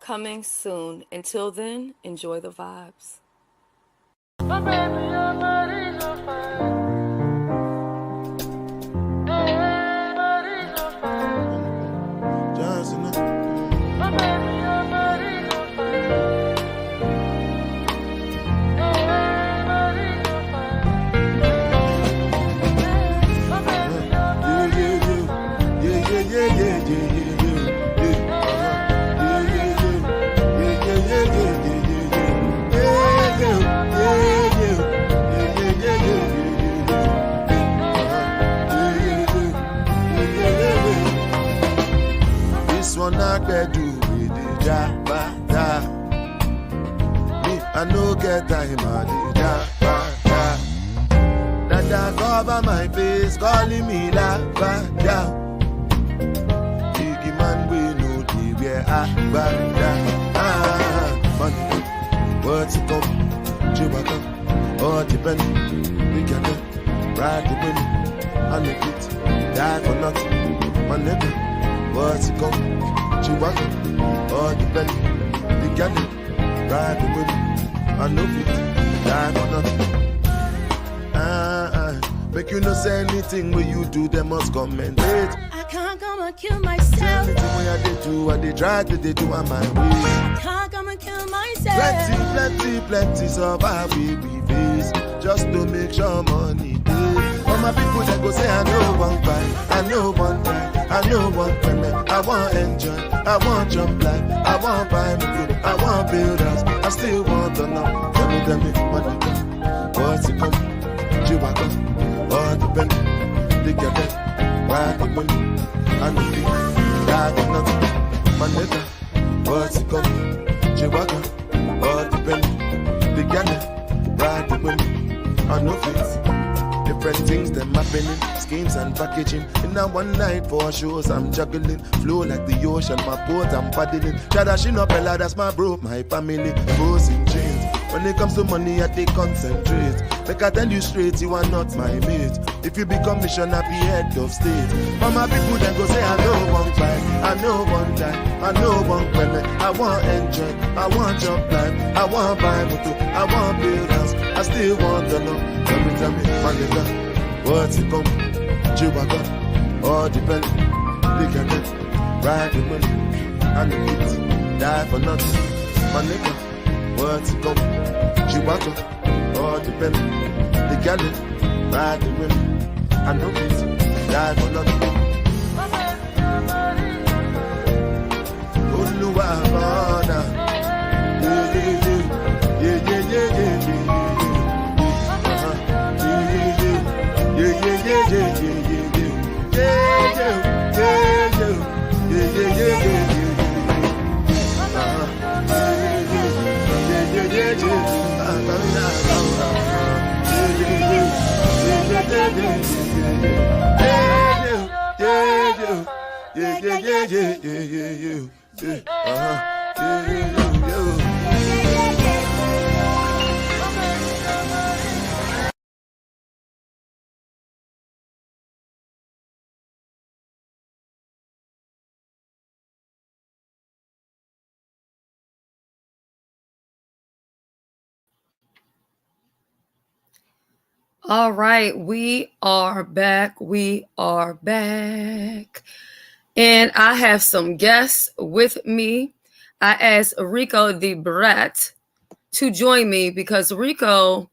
coming soon. Until then, enjoy the vibes. My baby, your body's on fire. Hey, body's on fire. Johnson. My baby, your body's on fire. Hey, body's on fire. My baby, your body's on fire. Yeah. This one I can do with the jabba. Me, I no get time at the jabba. Dada cover my face, calling me lava. Biggie man, we know the where I money, what's it come? Chewbacca, all depend. We can ride the wind, and make it die for nothing. My nigga, what's it come? Chewbacca, all depend. We can ride the wind, and make it die for nothing. Make you no say anything when you do, they must commentate. I can't come and kill myself. Anything when I they try to they do on my way. I can't come and kill myself. Plenty survive we face just to make sure money day. All my people that go say I know one buy, I know one die, I know one payment. I want enjoy, I want jump life, I want buy me good, I want build house, I still want to know. Tell me money, what's it come? Chewbacca. All the penny, they get it, why the money, and the fee, die for nothing. My nigga, what's it coming? Chewbacca, all the penny, they get it, why the money, and no fee. Different things them happening, schemes and packaging. In a one night for shows I'm juggling, flow like the ocean, my boat I'm paddling. Shadashi no Bella, that's my bro, my family, goes in chains. When it comes to money, I take concentrate. Like I tell you straight, you are not my mate. If you become mission, I be head of state. But my people then go say, I know one fight, I know one time, I know one payment. I want enjoy, I want jump life, I want buy motor, I want build house, I still want to know. Tell me, my nigga, what's it come? Chewbacca, all depend. They can get ride the money, and the kids die for nothing. My nigga, what's it come? Chewbacca, all depend. They can get ride the women, and the kids die for nothing. Oluwa, All right, we are back. We are back. And I have some guests with me. I asked Rico the Brat to join me because Rico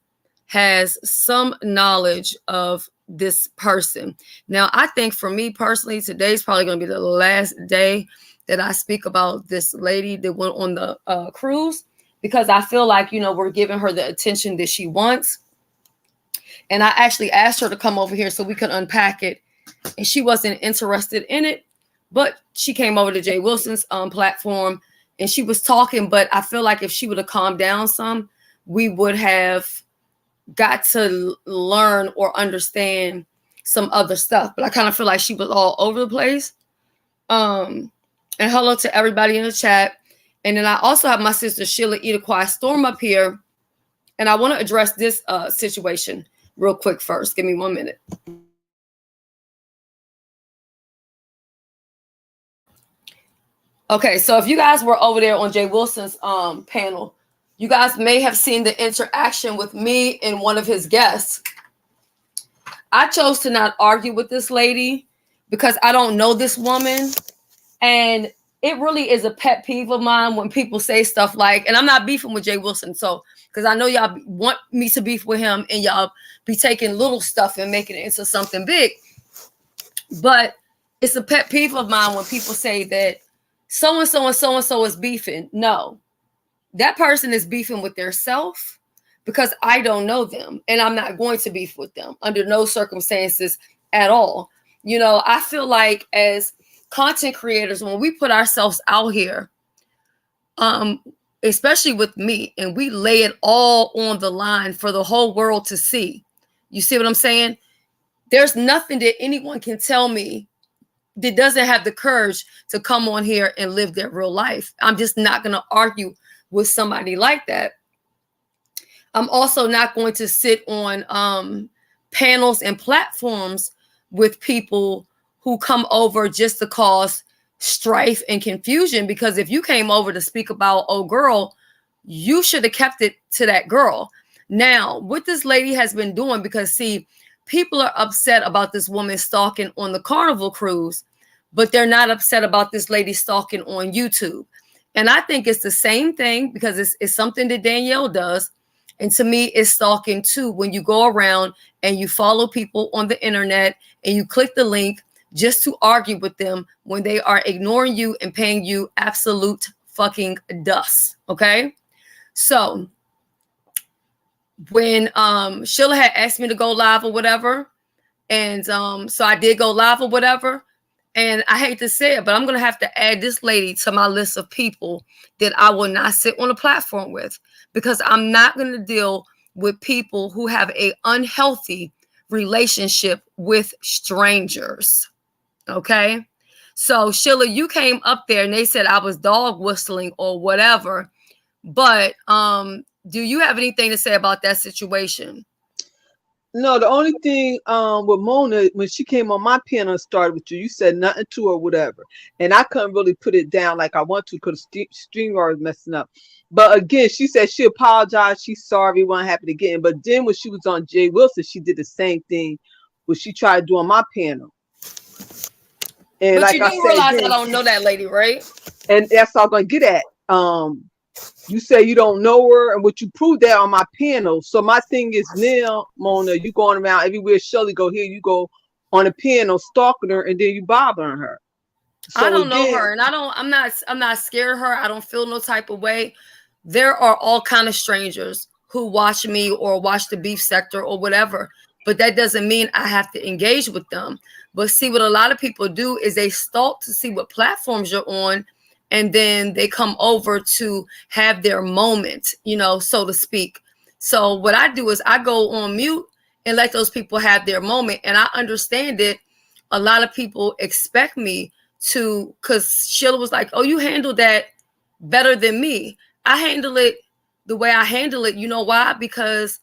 has some knowledge of this person. Now, I think for me personally, today's probably going to be the last day that I speak about this lady that went on the cruise, because I feel like, you know, we're giving her the attention that she wants. And I actually asked her to come over here so we could unpack it. And she wasn't interested in it, but she came over to Jay Wilson's platform and she was talking. But I feel like if she would have calmed down some, we would have got to learn or understand some other stuff. But I kind of feel like she was all over the place. And hello to everybody in the chat. And then I also have my sister Sheila Edequai Storm up here. And I want to address this situation real quick first. Give me 1 minute. Okay, so if you guys were over there on Jay Wilson's panel, you guys may have seen the interaction with me and one of his guests. I chose to not argue with this lady because I don't know this woman. And it really is a pet peeve of mine when people say stuff like, and I'm not beefing with Jay Wilson, so because I know y'all want me to beef with him and y'all be taking little stuff and making it into something big. But it's a pet peeve of mine when people say that so-and-so and so-and-so is beefing. No, that person is beefing with their self because I don't know them and I'm not going to beef with them under no circumstances at all. You know, I feel like as content creators, when we put ourselves out here, especially with me, and we lay it all on the line for the whole world to see. You see what I'm saying? There's nothing that anyone can tell me that doesn't have the courage to come on here and live their real life. I'm just not going to argue with somebody like that. I'm also not going to sit on panels and platforms with people who come over just to cause strife and confusion, because if you came over to speak about old girl, you should have kept it to that girl. Now, what this lady has been doing, because see, people are upset about this woman stalking on the Carnival cruise, but they're not upset about this lady stalking on YouTube. And I think it's the same thing because it's something that Danielle does. And to me, it's stalking too. When you go around and you follow people on the internet and you click the link just to argue with them when they are ignoring you and paying you absolute fucking dust. Okay. So when Sheila had asked me to go live or whatever, and so I did go live or whatever, and I hate to say it, but I'm going to have to add this lady to my list of people that I will not sit on a platform with, because I'm not going to deal with people who have an unhealthy relationship with strangers. Okay. So Sheila, you came up there and they said I was dog whistling or whatever, but do you have anything to say about that situation? No, the only thing with Mona, when she came on my panel and started with you, you said nothing to her or whatever. And I couldn't really put it down like I want to because the stream was messing up. But again, she said she apologized. She's sorry, wasn't happy again. But then when she was on Jay Wilson, she did the same thing, what she tried to do on my panel. And but like you do realize I don't know that lady, right? And that's all I'm going to get at. You say you don't know her, and what you proved that on my panel. So my thing is now, Mona, you going around everywhere Shelly go, here you go on a panel stalking her, and then you bothering her. So I don't know her, and I'm not scared of her. I don't feel no type of way. There are all kind of strangers who watch me or watch the beef sector or whatever, but that doesn't mean I have to engage with them. But see, what a lot of people do is they stalk to see what platforms you're on, and then they come over to have their moment, you know, so to speak. So what I do is I go on mute and let those people have their moment. And I understand that a lot of people expect me to, because Sheila was like, oh, you handled that better than me. I handle it the way I handle it. You know why? Because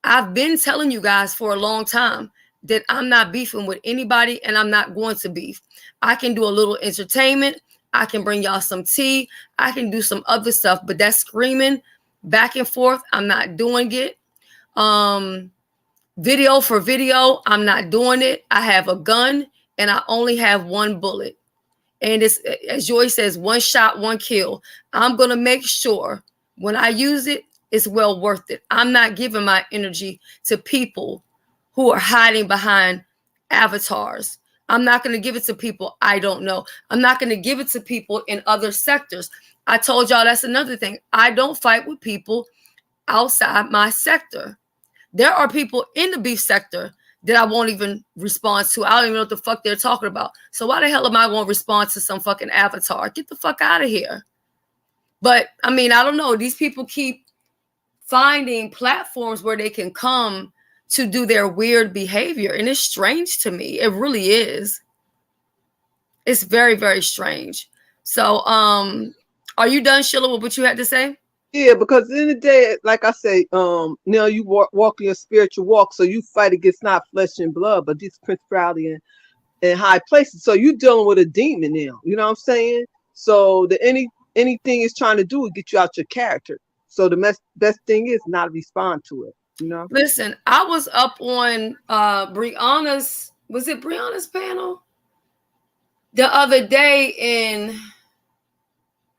I've been telling you guys for a long time that I'm not beefing with anybody and I'm not going to beef. I can do a little entertainment. I can bring y'all some tea. I can do some other stuff, but that screaming back and forth, I'm not doing it. Video for video, I'm not doing it. I have a gun and I only have one bullet. And it's, as Joy says, one shot, one kill. I'm going to make sure when I use it, it's well worth it. I'm not giving my energy to people who are hiding behind avatars. I'm not going to give it to people I don't know. I'm not going to give it to people in other sectors. I told y'all that's another thing. I don't fight with people outside my sector. There are people in the beef sector that I won't even respond to. I don't even know what the fuck they're talking about. So why the hell am I going to respond to some fucking avatar? Get the fuck out of here. But I mean, I don't know. These people keep finding platforms where they can come to do their weird behavior. And it's strange to me. It really is. It's very, very strange. So, are you done, Sheila, with what you had to say? Yeah, because in the day, like I say, now you walk your spiritual walk, so you fight against not flesh and blood, but this principality in high places. So you're dealing with a demon now. You know what I'm saying? So the anything it's trying to do is get you out your character. So the best thing is not to respond to it. You know. Listen, I was up on Brianna's, was it Brianna's panel the other day, and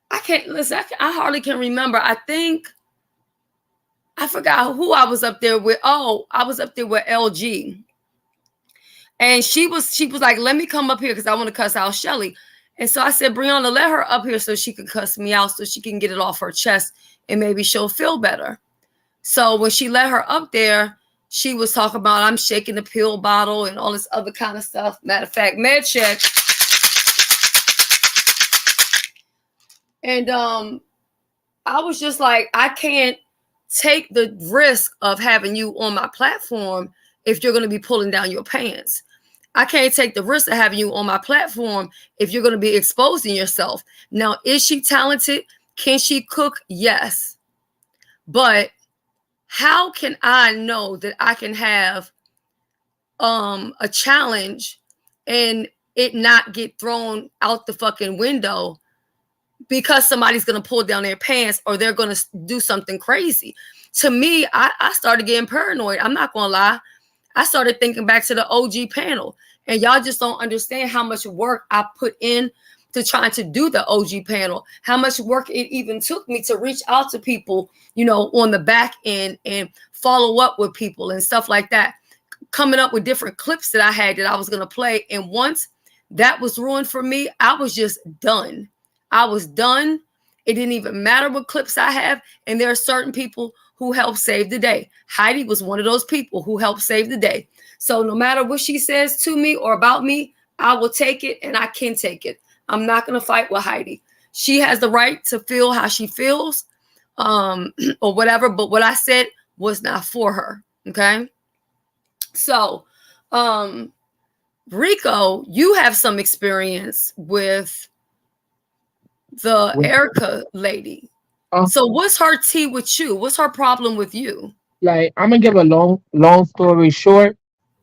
I can't listen. I hardly can remember. I think I forgot who I was up there with. Oh, I was up there with LG, and she was like, "Let me come up here because I want to cuss out Shelly." And so I said, "Brianna, let her up here so she can cuss me out, so she can get it off her chest, and maybe she'll feel better." So when she let her up there, she was talking about I'm shaking the pill bottle and all this other kind of stuff. Matter of fact, med check. And I was just like, I can't take the risk of having you on my platform if you're going to be pulling down your pants. I can't take the risk of having you on my platform if you're going to be exposing yourself. Now, is she talented? Can she cook? Yes. But how can I know that I can have a challenge and it not get thrown out the fucking window because somebody's going to pull down their pants or they're going to do something crazy? To me, I started getting paranoid. I'm not going to lie. I started thinking back to the OG panel, and y'all just don't understand how much work I put in to trying to do the OG panel, how much work it even took me to reach out to people, on the back end and follow up with people and stuff like that, coming up with different clips that I had that I was going to play. And once that was ruined for me, I was just done. I was done. It didn't even matter what clips I have. And there are certain people who helped save the day. Heidi was one of those people who helped save the day. So no matter what she says to me or about me, I will take it, and I can take it. I'm not going to fight with Heidi. She has the right to feel how she feels, or whatever. But what I said was not for her. Okay. So, Rico, you have some experience with the Erica lady. So what's her tea with you? What's her problem with you? Like, I'm gonna give a long story short.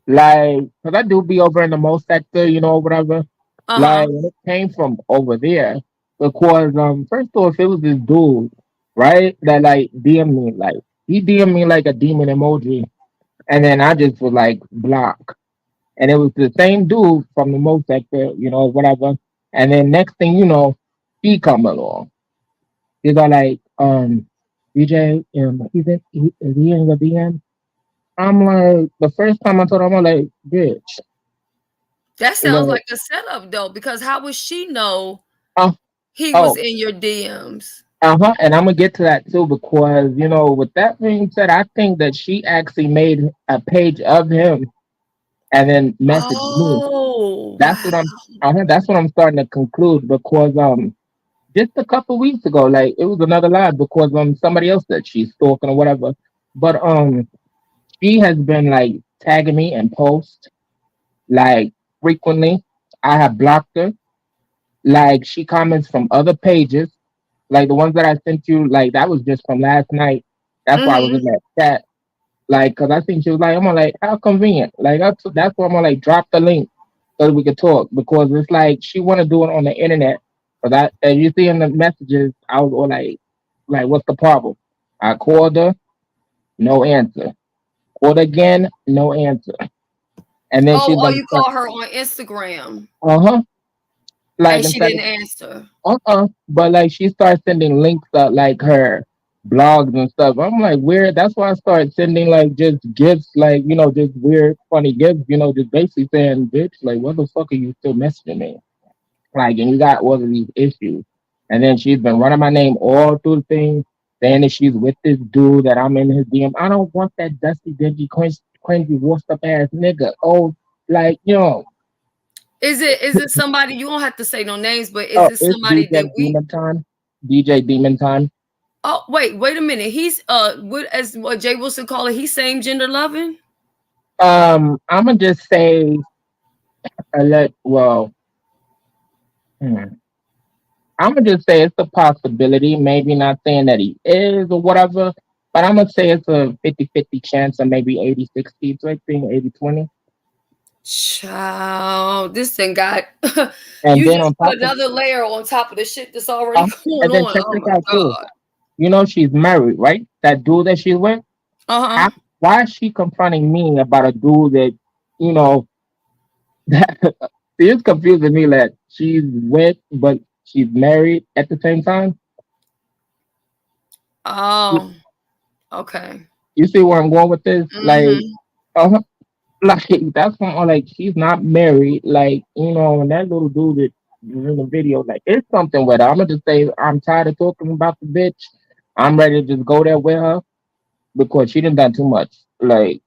Like, cause I do be over in the most sector, whatever. Uh-huh. Like, it came from over there because first off, it was this dude, right? That like DM me, like he DM me like a demon emoji, and then I just was like block, and it was the same dude from the most sector, whatever. And then next thing you know, he come along. He's all like, DJ, is he in the DM? I'm like, the first time I told him, I'm like, bitch. That sounds Like, like a setup though, because how would she know uh, he was oh, in your DMs? uh-huh. And I'm gonna get to that too because, with that being said, I think that she actually made a page of him and then messaged me. Oh, That's wow. what I'm starting to conclude because just a couple weeks ago, like it was another lie because somebody else that she's stalking or whatever. But she has been like tagging me in posts like frequently. I have blocked her. Like she comments from other pages, like the ones that I sent you. Like that was just from last night. That's why I was Mm-hmm. in that chat. Like, cause I think she was like, I'm like, how convenient. Like that's why I'm gonna like drop the link so that we could talk because it's like she want to do it on the internet. But that as you see in the messages, I was all like, what's the problem? I called her, no answer. Called again, no answer. And then she's Oh, gonna you start, call her on Instagram uh-huh. Like and she instead didn't of answer. but like she starts sending links out like her blogs and stuff. I'm like weird. That's why I started sending like just gifts, like, just weird, funny gifts, just basically saying, bitch, like what the fuck are you still messaging me? Like, and you got all of these issues. And then she's been running my name all through the thing, saying that she's with this dude that I'm in his DM. I don't want that dusty, dingy, cringy, washed up ass nigga. Oh, like, Is it somebody, you don't have to say no names, but is oh, it it's somebody DJ that we Demon Time. DJ Demon Time. Oh, wait a minute. He's what, as what Jay Wilson call it, he's same gender loving? I'm gonna just say, well, hmm, I'm gonna just say it's a possibility. Maybe not saying that he is or whatever, but I'm gonna say it's a 50-50 chance, or maybe 80-60. So I think 80-20. Child, this thing got And you then just on put top of, another layer on top of the shit that's already uh, going and then on. check Oh this my out too. god. You know she's married, right? That dude that she's with. Uh-huh. How? Why is she confronting me about a dude that, you know, that it's confusing me that she's with, but she's married at the same time. You, Oh, okay. you see where I'm going with this? Like, Mm-hmm. uh, like that's why I'm like she's not married. Like, and that little dude that was in the video, like it's something with her. I'm gonna just say I'm tired of talking about the bitch. I'm ready to just go there with her because she done too much. Like,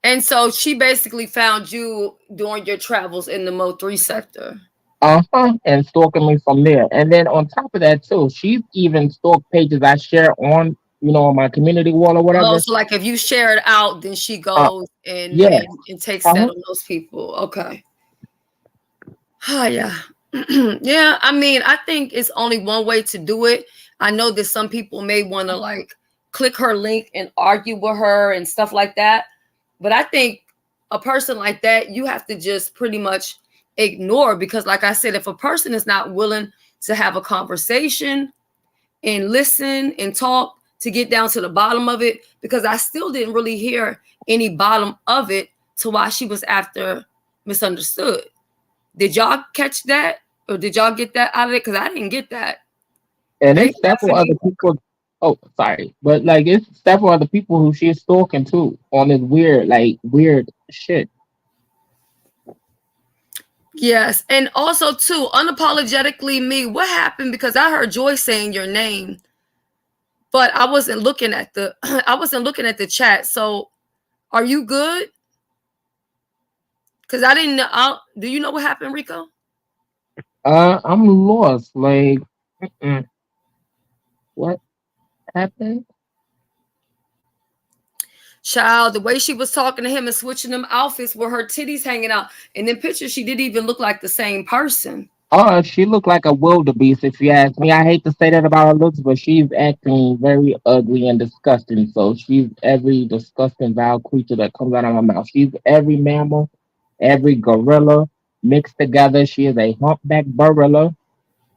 And so she basically found you during your travels in the Mo3 sector. and stalking me from there. And then on top of that too, she's even stalked pages I share on, on my community wall or Oh, whatever. so like if you share it out, then she Uh, goes and yeah. and takes that Uh-huh. on those people. Okay. Oh yeah. Yeah, I mean, I think it's only one way to do it. I know that some people may want to like click her link and argue with her and stuff like that. But I think a person like that, you have to just pretty much ignore because, like I said, if a person is not willing to have a conversation and listen and talk to get down to the bottom of it, because I still didn't really hear any bottom of it to why she was after misunderstood. Did y'all catch that? Or did y'all get that out of it? Because I didn't get that. And Hey, it's several other Stephanie. people. Oh, sorry, but like it's several other people who she's stalking too on this weird shit. Yes. And also, too, unapologetically me, what happened? Because I heard Joy saying your name, but I wasn't looking at the I wasn't looking at the chat. So are you good? Because I didn't know. Do you know what happened, Rico? I'm lost. Like, mm-mm. What happened? Child, the way she was talking to him and switching them outfits with her titties hanging out. And in pictures, she didn't even look like the same person. She looked like a wildebeest, if you ask me. I hate to say that about her looks, but she's acting very ugly and disgusting. So she's every disgusting, vile creature that comes out of my mouth. She's every mammal, every gorilla mixed together. She is a humpback gorilla.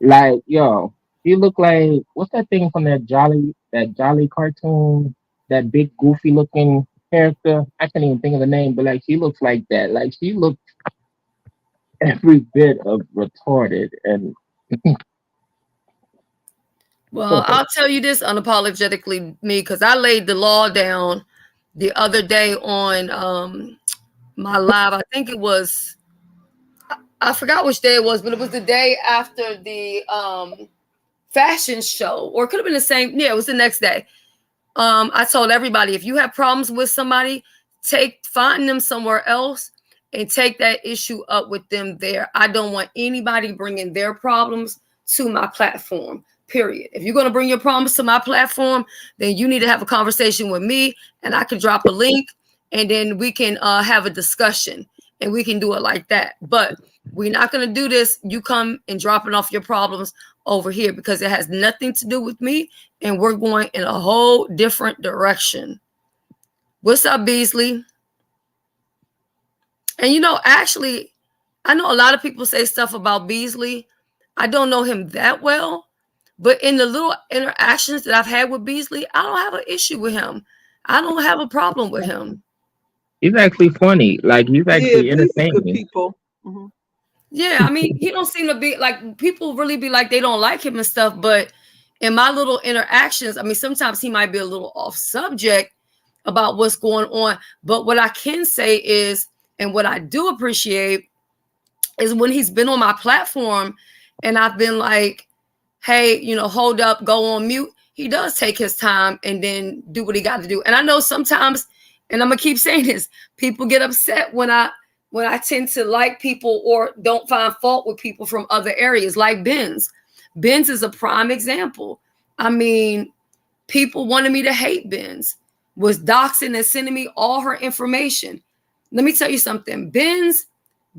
Like, yo, she look like what's that thing from that Jolly cartoon? That big goofy looking character. I can't even think of the name, but like she looks like that. Like she looks every bit of retarded and Well, I'll tell you this unapologetically, me, because I laid the law down the other day on my live. I think it was I forgot which day it was, but it was the day after the fashion show, or it could have been the same. Yeah, it was the next day. I told everybody if you have problems with somebody, find them somewhere else and take that issue up with them there. I don't want anybody bringing their problems to my platform. Period. If you're going to bring your problems to my platform, then you need to have a conversation with me, and I can drop a link, and then we can have a discussion, and we can do it like that. But we're not going to do this. You come and dropping off your problems over here because it has nothing to do with me, and we're going in a whole different direction. What's up, Beasley? And actually, I know a lot of people say stuff about Beasley. I don't know him that well, but in the little interactions that I've had with Beasley, I don't have an issue with him. I don't have a problem with him. he's actually funny. Like he's Yeah, actually these are good entertaining. people. Hmm. Yeah, I mean, he don't seem to be like people really be like they don't like him and stuff, but in my little interactions, I mean, sometimes he might be a little off subject about what's going on. But what I can say is, and what I do appreciate is when he's been on my platform and I've been like, hey, hold up, go on mute. He does take his time and then do what he got to do. And I know sometimes, and I'm gonna keep saying this, people get upset when I tend to like people or don't find fault with people from other areas, like Benz. Benz is a prime example. I mean, people wanted me to hate Benz, was doxing and sending me all her information. Let me tell you something. Benz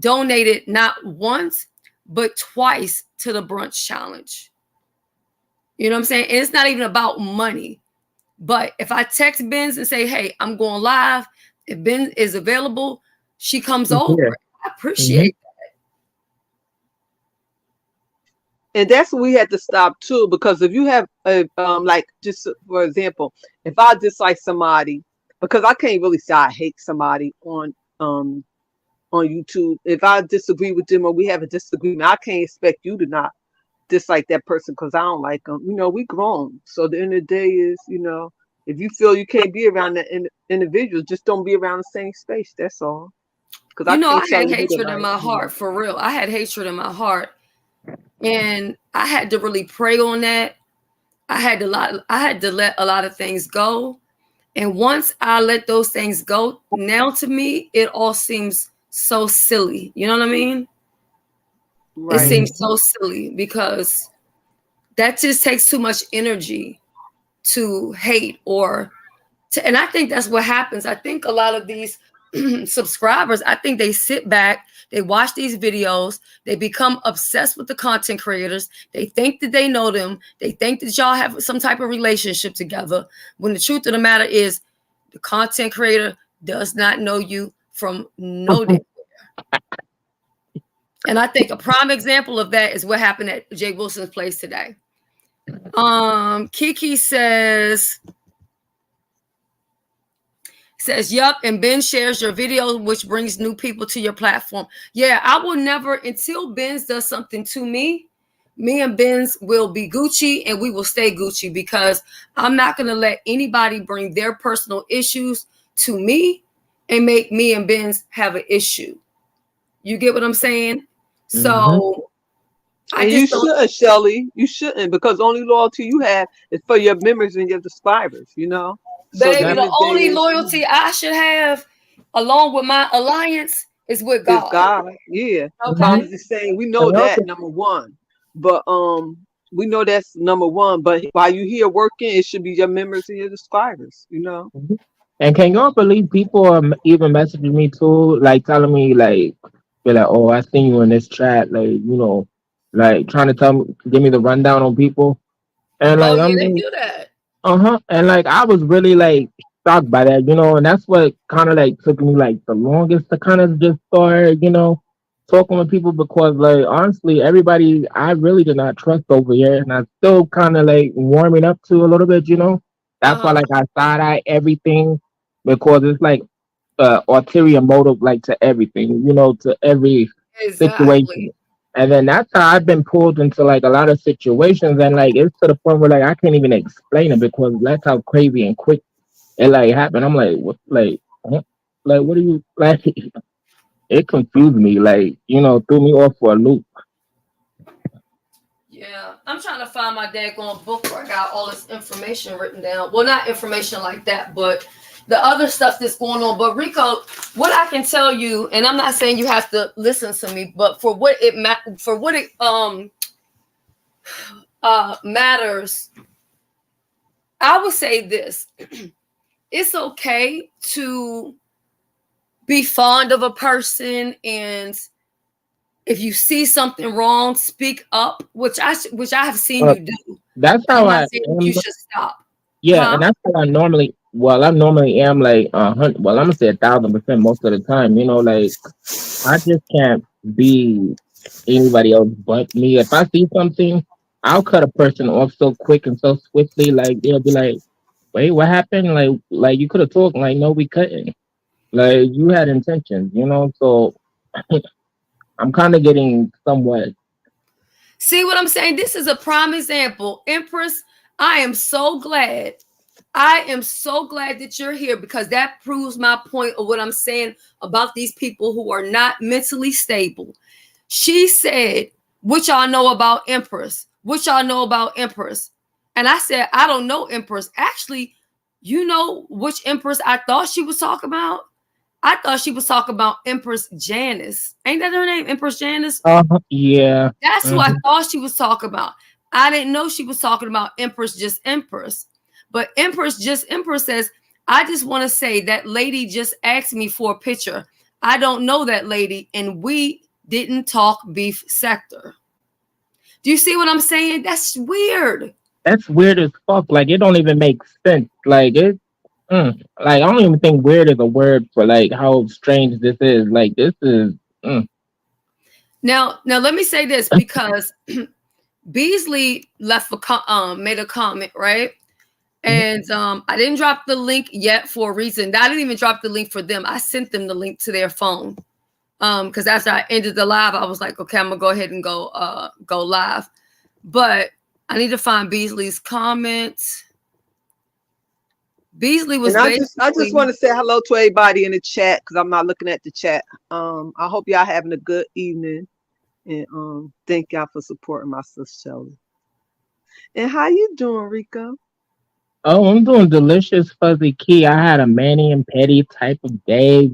donated not once, but twice to the brunch challenge. You know what I'm saying? And it's not even about money. But if I text Benz and say, hey, I'm going live, if Ben is available, she comes over. Yeah. I Hmm. appreciate And that's what we had to stop too, because if you have a like, just for example, if I dislike somebody, because I can't really say I hate somebody on YouTube. If I disagree with them or we have a disagreement, I can't expect you to not dislike that person because I don't like them. You know, we grown. So the end of the day is, you know, if you feel you can't be around that individual, just don't be around the same space. That's all. Because I you know, can't I tell had you who to hatred in like. my You know. heart for real. I had hatred in my heart, and I had to really pray on that. I had to let a lot of things go. And once I let those things go, now to me, it all seems so silly. You know what I mean? It Right. seems so silly because that just takes too much energy to hate or to, and I think that's what happens. I think a lot of these subscribers, I think they sit back, they watch these videos, they become obsessed with the content creators. They think that they know them. They think that y'all have some type of relationship together. When the truth of the matter is, the content creator does not know you from no day. And I think a prime example of that is what happened at Jay Wilson's place today. Kiki says, yup, and Ben shares your video, which brings new people to your platform. Yeah, I will never, until Benz does something to me, me and Benz will be Gucci and we will stay Gucci because I'm not going to let anybody bring their personal issues to me and make me and Benz have an issue. You get what I'm saying? Hmm. So I And you just don't, shouldn't, Shelly. You shouldn't, because only loyalty you have is for your members and your subscribers, you know? So the baby, That's end the of the day only is loyalty I should have along with my alliance is with is God. God. Yeah. Okay? hmm. I'm just saying we know And that also, number one. But we know that's number one. But while you here working, it should be your members and your subscribers, you know? mhm. And can y'all believe people are even messaging me too, like telling me like, they're like, oh, I seen you in this chat, like like trying to tell me, give me the rundown on people, and Oh like yeah, I'm they like, do that. uh-huh. And like I was really like shocked by that, and that's what kind of like took me like the longest to kind of just start, talking with people because like honestly, everybody I really did not trust over here, and I still kind of like warming up to a little bit. That's why Uh-huh. like I side eye everything because it's like ulterior motive like to everything, to every situation. Exactly. And then that's how I've been pulled into like a lot of situations, and like it's to the point where like I can't even explain it because that's how crazy and quick it like happened. I'm like, what, huh? Like what are you like? It confused me, like threw me off for a loop. Yeah. I'm trying to find my daggone book where I got all this information written down. Well, not information like that, but the other stuff that's going on. But Rico, what I can tell you, and I'm not saying you have to listen to me, but for what it matters, I would say this. It's okay to be fond of a person, and if you see something wrong, speak up, which I have seen Uh, you do. that's I'm how not I saying that you am. should stop. Yeah, Huh? and that's how I normally. Well, I normally am like 100. Well, I'm gonna say 1,000% most of the time. Like I just can't be anybody else but me. If I see something, I'll cut a person off so quick and so swiftly. Like they'll be like, "Wait, what happened? Like you could have talked." Like, no, we couldn't. Like you had intentions. So I'm kind of getting somewhat. See what I'm saying? This is a prime example. Empress, I am so glad. I am so glad that you're here because that proves my point of what I'm saying about these people who are not mentally stable. She said, what y'all know about Empress? What y'all know about Empress? And I said, I don't know Empress. Actually, you know which Empress I thought she was talking about? I thought she was talking about Empress Janice. Ain't that her name? Empress Janice? Yeah. That's who I Hmm. thought she was talking about. I didn't know she was talking about Empress Just Empress. But Empress Just Empress says, I just want to say that lady just asked me for a picture. I don't know that lady, and we didn't talk beef sector. Do you see what I'm saying? That's weird. That's weird as fuck. Like it don't even make sense. Like it. Like I don't even think weird is a word for like how strange this is. Like this is. Mm. Now let me say this because Beasley left made a comment, right? And I didn't drop the link yet for a reason. I didn't even drop the link for them. I sent them the link to their phone. Because after I ended the live, I was like, okay, I'm gonna go ahead and go live. But I need to find Beasley's comments. Beasley was And basically. I just want to say hello to everybody in the chat because I'm not looking at the chat. I hope y'all having a good evening, and thank y'all for supporting my sister Shelly. And how you doing, Rico? Oh, I'm doing delicious fuzzy key. I had a mani and petty type of day,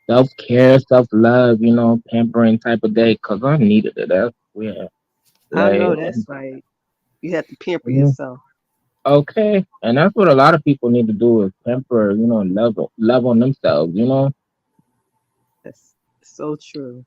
self care, self love, pampering type of day because I needed it. That's weird. I Like, know that's right. You have to pamper mm, yourself. okay, and that's what a lot of people need to do is pamper, love on themselves. That's so true.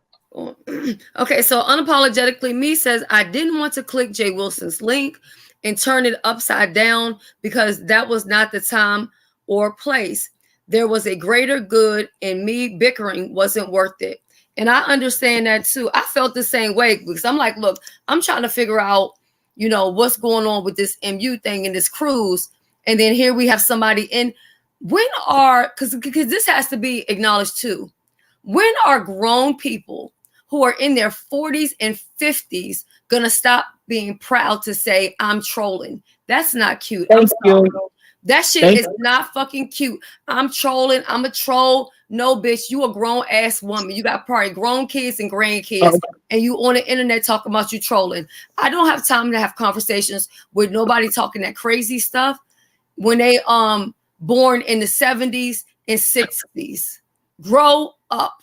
Okay, so unapologetically me says I didn't want to click Jay Wilson's link and turn it upside down because that was not the time or place. There was a greater good, and me bickering wasn't worth it. And I understand that too. I felt the same way because I'm like, look, I'm trying to figure out, what's going on with this MU thing and this cruise. And then here we have somebody in. Because this has to be acknowledged too. When are grown people who are in their 40s and 50s gonna stop being proud to say I'm trolling? That's not cute. I'm Thank sorry. you. That shit Thank is not fucking cute. I'm trolling. I'm a troll. No, bitch, you a grown ass woman. You got probably grown kids and grandkids, oh, and you on the internet talking about you trolling. I don't have time to have conversations with nobody talking that crazy stuff when they born in the 70s and 60s. Grow up.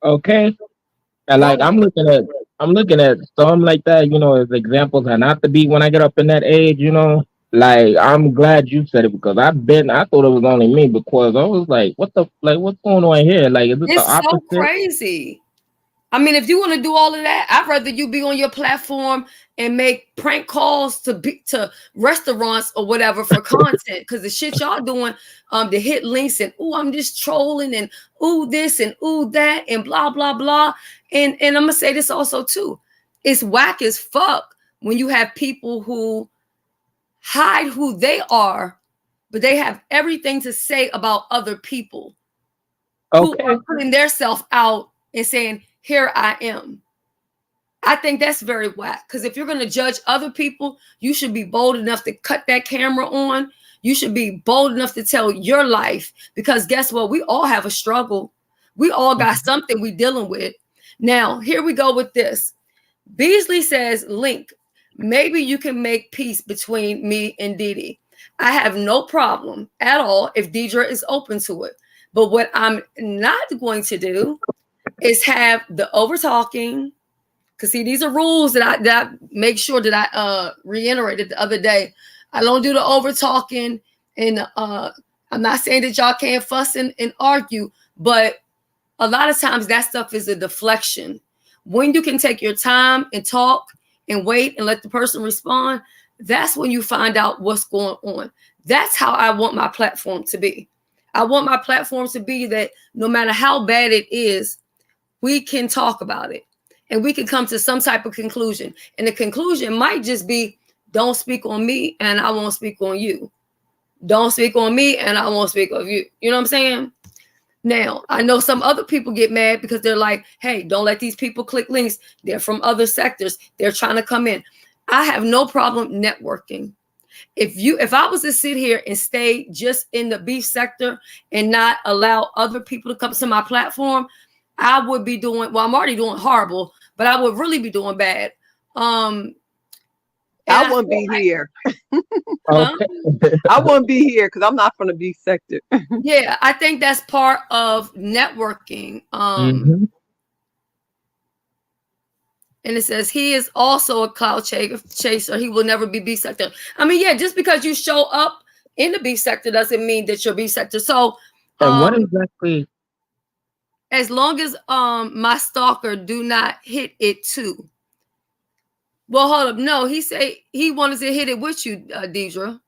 okay. And Grow like up. I'm looking at some like that, as examples and not to be when I get up in that age. Like I'm glad you said it because I thought it was only me because I was like, what's going on here? Like, is it the It's so opposite? crazy. I mean, if you want to do all of that, I'd rather you be on your platform and make prank calls to restaurants or whatever for content. Because the shit y'all doing, to hit links and I'm just trolling and this and that and blah blah blah. And I'm gonna say this also too, it's whack as fuck when you have people who hide who they are, but they have everything to say about other people who Okay. are putting their self out and saying, here I am. I think that's very whack. Because if you're going to judge other people, you should be bold enough to cut that camera on. You should be bold enough to tell your life. Because guess what? We all have a struggle. We all got something we dealing with. Now, here we go with this. Beasley says, Link, maybe you can make peace between me and Didi. I have no problem at all if Deidre is open to it. But what I'm not going to do is have the over talking. Because see, these are rules that I make sure that I reiterated the other day. I don't do the over talking, and I'm not saying that y'all can't fuss and argue, but a lot of times that stuff is a deflection. When you can take your time and talk and wait and let the person respond, that's when you find out what's going on. That's how I want my platform to be. I want my platform to be that no matter how bad it is, we can talk about it and we can come to some type of conclusion. And the conclusion might just be, don't speak on me and I won't speak on you. Don't speak on me and I won't speak of you. You know what I'm saying? Now, I know some other people get mad because they're like, hey, don't let these people click links. They're from other sectors. They're trying to come in. I have no problem networking. If I was to sit here and stay just in the beef sector and not allow other people to come to my platform, I would be doing, well, I'm already doing horrible, but I would really be doing bad. I wouldn't be here. Okay. I wouldn't be here because I'm not from the beef sector. Yeah, I think that's part of networking. Mhm. And it says he is also a cloud chaser. He will never be beef sector. I mean, yeah, just because you show up in the beef sector doesn't mean that you're beef sector. So And what exactly? as long as my stalker do not hit it too. Well, hold up. No, he said he wanted to hit it with you, Deidre.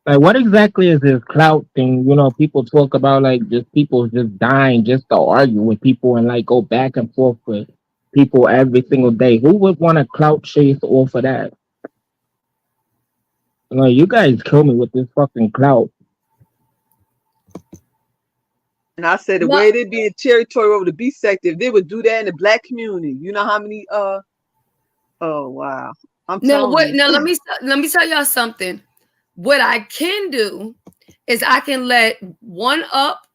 Like, what exactly is this clout thing? You know, people talk about like just people just dying just to argue with people and like go back and forth with people every single day. Who would want to clout chase off of that? Like, you guys kill me with this fucking clout. And I said the No, way they be in territory over the B sector, if they would do that in the black community, you know how many oh wow. I'm now telling what? you. Now let me tell y'all something. What I can do is I can let one up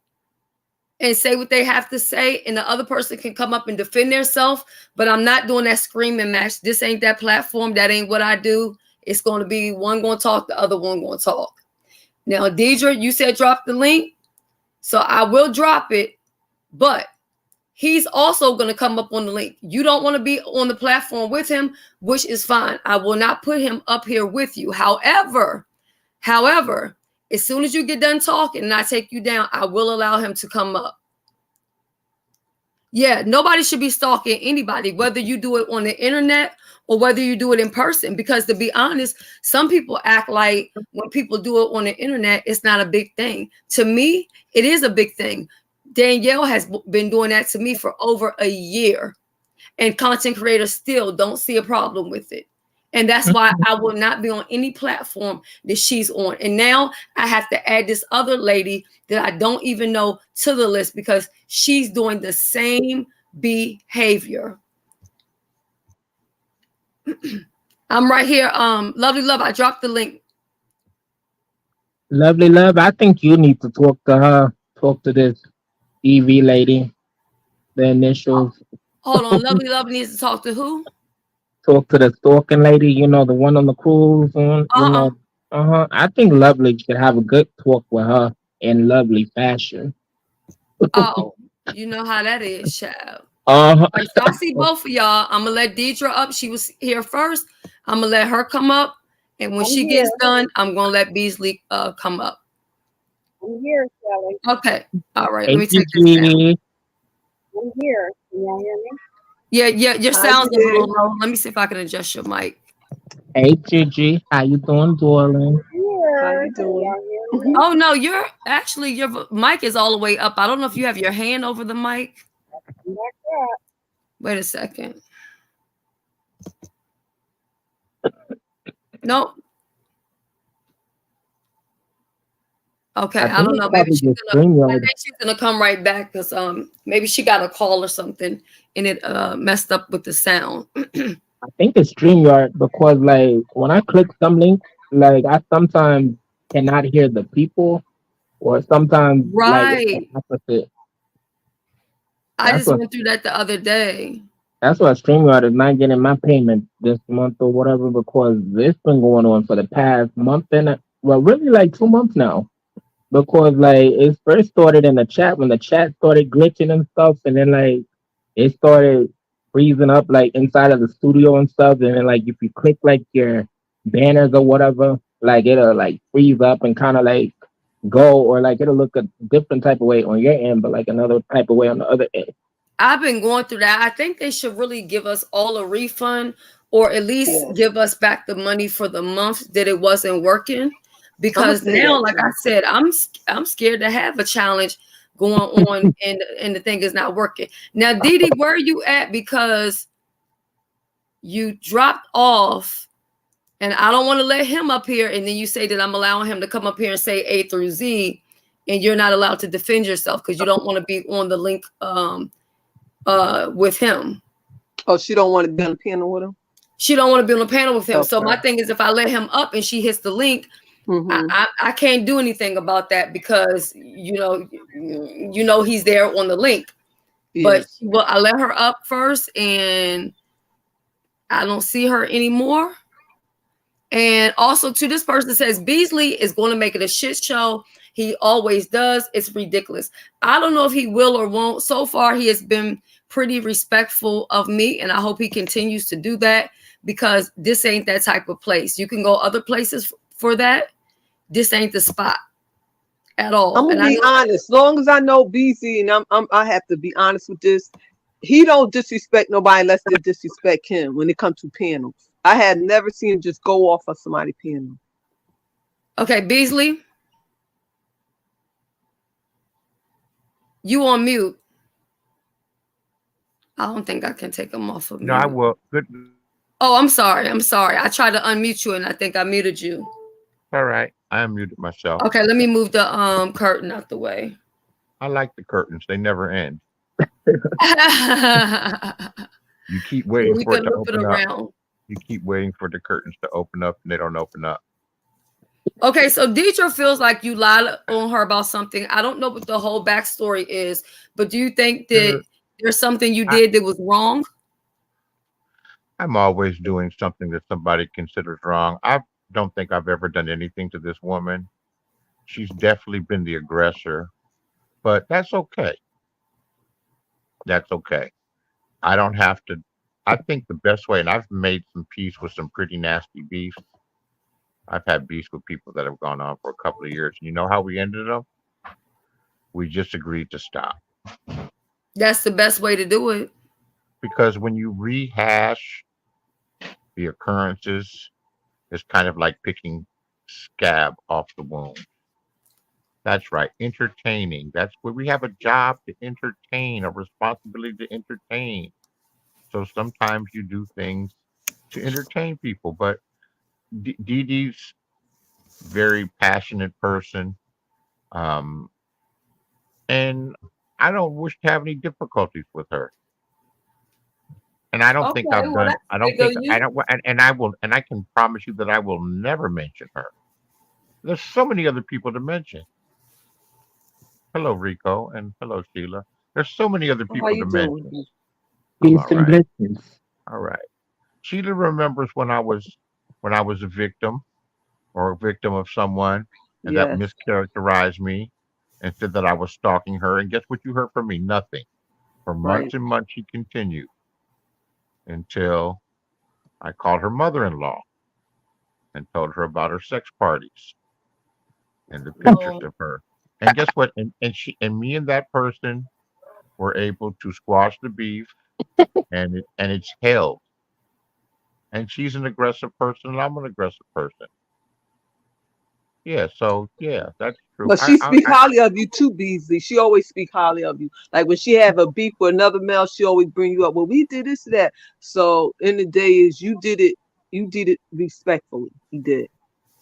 and say what they have to say, and the other person can come up and defend themselves. But I'm not doing that screaming match. This ain't that platform. That ain't what I do. It's going to be one going to talk, the other one going to talk. Now, Deidre, you said drop the link, so I will drop it. But he's also going to come up on the link. You don't want to be on the platform with him, which is fine. I will not put him up here with you. However, as soon as you get done talking and I take you down, I will allow him to come up. Yeah, nobody should be stalking anybody, whether you do it on the internet or whether you do it in person. Because to be honest, some people act like when people do it on the internet, it's not a big thing. To me, it is a big thing. Danielle has been doing that to me for over a year, and content creators still don't see a problem with it. And that's why I will not be on any platform that she's on. And now I have to add this other lady that I don't even know to the list because she's doing the same behavior. I'm right here. Lovely Love, I dropped the link. Lovely love, I think you need to talk to her. Talk to this EV lady. The initials. Hold on. Lovely Love needs to talk to who? Talk to the stalking lady. You know, the one on the cruise. You Uh-uh. know. I think Lovely should have a good talk with her in lovely fashion. Oh, you know how that is, child. Uh All right, so I see both of y'all. I'm gonna let Deidre up. She was here first. I'm gonna let her come up, and when she gets done, I'm gonna let Beasley come up. I'm here, Shelly. Okay. All right. Let me take this down. ATG. I'm here. Can y'all hear me? Yeah. Your Hi, sound's a dear. little low. Let me see if I can adjust your mic. ATG. How you doing, darling? Here. How you Can doing? y'all hear me? Oh no, your mic is all the way up. I don't know if you have your hand over the mic. I'm back up. Wait a second. Nope. Okay, I I think don't it's know. probably the I StreamYard. think she's gonna come right back because maybe she got a call or something and it messed up with the sound. I think it's StreamYard because like when I click some links, like I sometimes cannot hear the people, or sometimes like it's the Right. opposite. I That's just what went through that the other day. that's why StreamYard is not getting my payment this month or whatever because it's been going on for the past month and well, really like 2 months now. Because like it first started in the chat when the chat started glitching and stuff, and then like it started freezing up like inside of the studio and stuff, and then like if you click like your banners or whatever, like it'll like freeze up and kind of like go, or like it'll look a different type of way on your end, but like another type of way on the other end. I've been going through that. I think they should really give us all a refund or at least give us back the money for the month that it wasn't working. I'm gonna Because say now, that like too. I said, I'm scared to have a challenge going on and the thing is not working. Now, Didi, where are you at? Because you dropped off and I don't want to let him up here. And then you say that I'm allowing him to come up here and say A through Z, and you're not allowed to defend yourself because you don't want to be on the link with him. Oh, she don't want to be on the panel with him? She don't want to be on the panel with him. Okay. So my thing is if I let him up and she hits the link, I can't do anything about that because you know he's there on the link. Yes. But I let her up first and I don't see her anymore. And also to this person says Beasley is going to make it a shit show. He always does. It's ridiculous. I don't know if he will or won't. So far, he has been pretty respectful of me, and I hope he continues to do that because this ain't that type of place. You can go other places for that. This ain't the spot at all. I'm gonna be honest. As long as I know BZ, and I have to be honest with this. He don't disrespect nobody unless they disrespect him when it comes to panels. I had never seen him just go off of somebody's panel. Okay, Beasley, you on mute. I don't think I can take him off of No, I mute. will. Good. Oh, I'm sorry. I'm sorry. I tried to unmute you and I think I muted you. All right. I unmuted myself. Okay, let me move the curtain out the way. I like the curtains. They never end. You keep waiting We for it can to loop it open up. around. You keep waiting for the curtains to open up and they don't open up. Okay, so Deidre feels like you lied on her about something. I don't know what the whole backstory is, but do you think that Sure. there's something you I, did that was wrong? I'm always doing something that somebody considers wrong. I don't think I've ever done anything to this woman. She's definitely been the aggressor, but that's okay. That's okay. I don't have to. I think the best way, and I've made some peace with some pretty nasty beefs. I've had beefs with people that have gone on for a couple of years. And you know how we ended up? We just agreed to stop. That's the best way to do it. Because when you rehash the occurrences, it's kind of like picking scab off the wound. That's right. Entertaining. That's where we have a job to entertain, a responsibility to entertain. So sometimes you do things to entertain people. But Dee Dee's very passionate person. Um, and I don't wish to have any difficulties with her. And I don't think Okay, I've well done. that's I don't big of think I you. don't. And I will. And I can promise you that I will never mention her. There's so many other people to mention. Hello, Rico, and hello, Sheila. There's so many other How people to you mention. doing? I'm Peace all and right. blessings. All right. Sheila remembers when I was a victim or a victim of someone, and that Yes, mischaracterized me and said that I was stalking her. And guess what you heard from me? Nothing. For right. months and months, she continued until I called her mother-in-law and told her about her sex parties and the pictures Oh, of her. And guess what? And me and that person were able to squash the beef, and it's held. And she's an aggressive person, and I'm an aggressive person. Yeah, so yeah, that's true. But she speak highly of you too, Beasley. She always speak highly of you. Like when she have a beef with another male, she always bring you up. Well, we did this, that. So in the day is you did it respectfully. You did.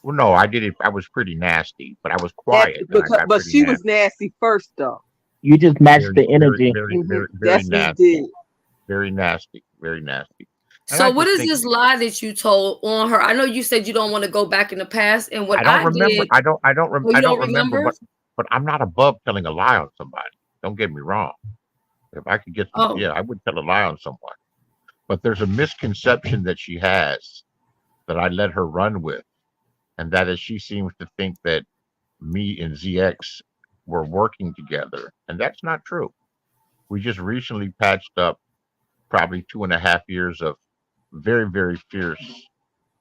Well, no, I did it. I was pretty nasty, but I was At, quiet, and I because got but pretty she was nasty. nasty first though. You just matched Very, the very, energy. very, very, very That's what you did. nasty. Very nasty. Very nasty. And so I what just is think this lie that you told on her? I know you said you don't want to go back in the past, and what I don't I remember. did, oh, I you don't don't remember. remember? But I'm not above telling a lie on somebody. Don't get me wrong. If I could get some, Oh, yeah, I would tell a lie on someone. But there's a misconception that she has that I let her run with, and that is she seems to think that me and ZX were working together, and that's not true. We just recently patched up probably 2.5 years of very, very fierce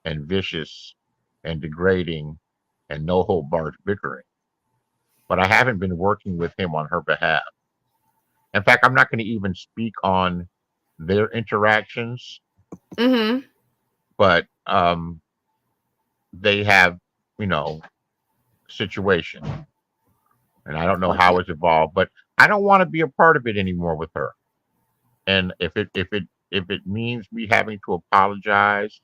and vicious and degrading and no hold barred bickering. But I haven't been working with him on her behalf. In fact, I'm not going to even speak on their interactions, mm-hmm. but they have, you know, situation, and I don't know Okay. how it's evolved, but I don't want to be a part of it anymore with her. And if it means me having to apologize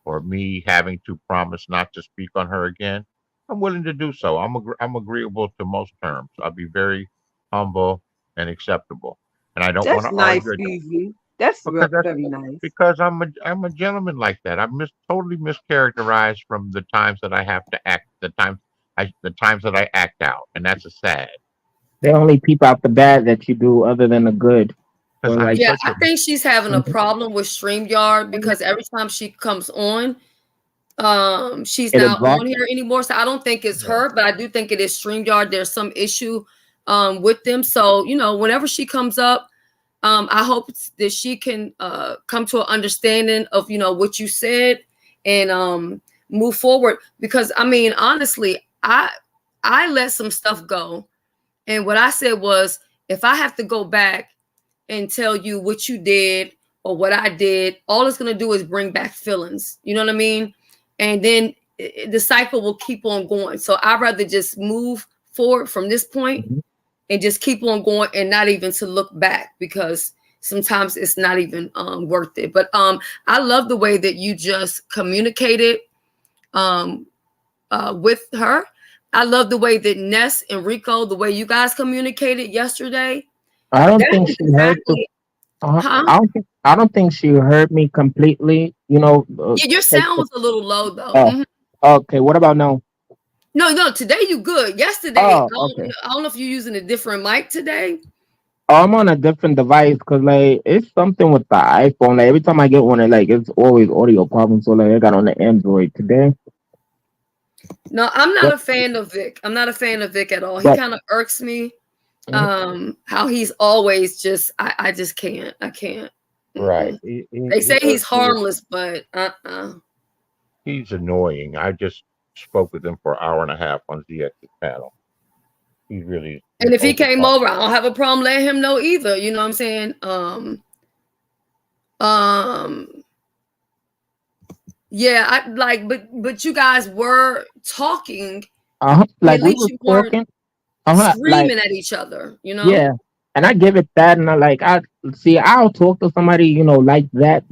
or me having to promise not to speak on her again, I'm willing to do so. I'm agreeable to most terms. I'll be very humble and acceptable, and I don't want That's to nice, argue Beasley. That's because that's very nice. because I'm a gentleman like that. I'm totally mischaracterized from the times that I have to act, the times that I act out, and that's a sad They only peep out the bad that you do other than the good. because Or I'm like Yeah, such I a think she's having a mhm. problem with StreamYard because every time she comes on, she's It'll not drop. on here anymore. So I don't think it's yeah. her, but I do think it is StreamYard. There's some issue with them. So, whenever she comes up, I hope that she can come to an understanding of, what you said and move forward. Because I mean, honestly, I let some stuff go. And what I said was, if I have to go back and tell you what you did or what I did, all it's gonna do is bring back feelings. You know what I mean? And then the cycle will keep on going. So I'd rather just move forward from this point Mhm. and just keep on going and not even to look back, because sometimes it's not even worth it. But I love the way that you just communicated with her. I love the way that Ness and Rico, the way you guys communicated yesterday. I don't That think is she heard the. exactly, huh? I don't think she heard me completely. You know. Yeah, your Take sound the, was a little low though. oh, okay. What about now? No, no, today you good. Yesterday, Oh, okay. I don't know if you're using a different mic today. Oh, I'm on a different device because like it's something with the iPhone. Like every time I get one, it's always audio problems. So like I got on the Android today. No, I'm not But a fan of Vic. I'm not a fan of Vic at all. He but kind of irks me. mhm, How he's always just, I just can't. I can't. Right. Mm-mm. They say He he's irks me. harmless, but He's annoying. I just spoke with him for an hour and a half on ZX's panel. He's And if he came overtalking. over, I don't have a problem letting him know either. You know what I'm saying? Um, yeah, I like, but you guys were talking, and like at we least was you weren't talking. Like screaming at each other. You know? yeah, and I give it that, and I see. I'll talk to somebody, like that,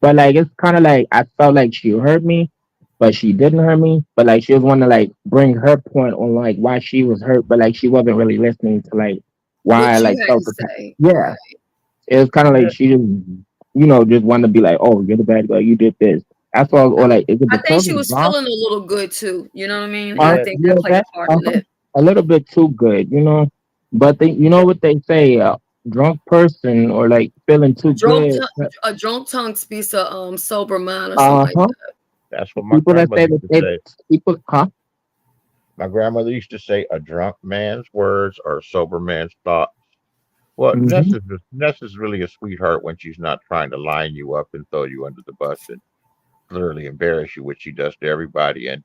but like it's kind of like I felt like she heard me, but she didn't hear me. But like she was wanting to like bring her point on like why she was hurt, but like she wasn't really listening to like why I What you like had to felt the say, yeah. right? It was kind of like Yeah, she just just wanted to be like, oh, you're the bad guy, you did this. That's all, or like is it I think because she of the was boss? feeling a little good too. You know what I mean? And I yeah. think Yeah, that played that a part in it. a little bit too good. But you know what they say, drunk person or like feeling too good. A drunk tongue speaks a sober mind or something Uh like huh. that. That's what my People that grandmother say used that to they say. people, huh? My grandmother used to say, "A drunk man's words are a sober man's thoughts." Well, Hmm. Ness is really a sweetheart when she's not trying to line you up and throw you under the bus and clearly embarrass you, which she does to everybody. And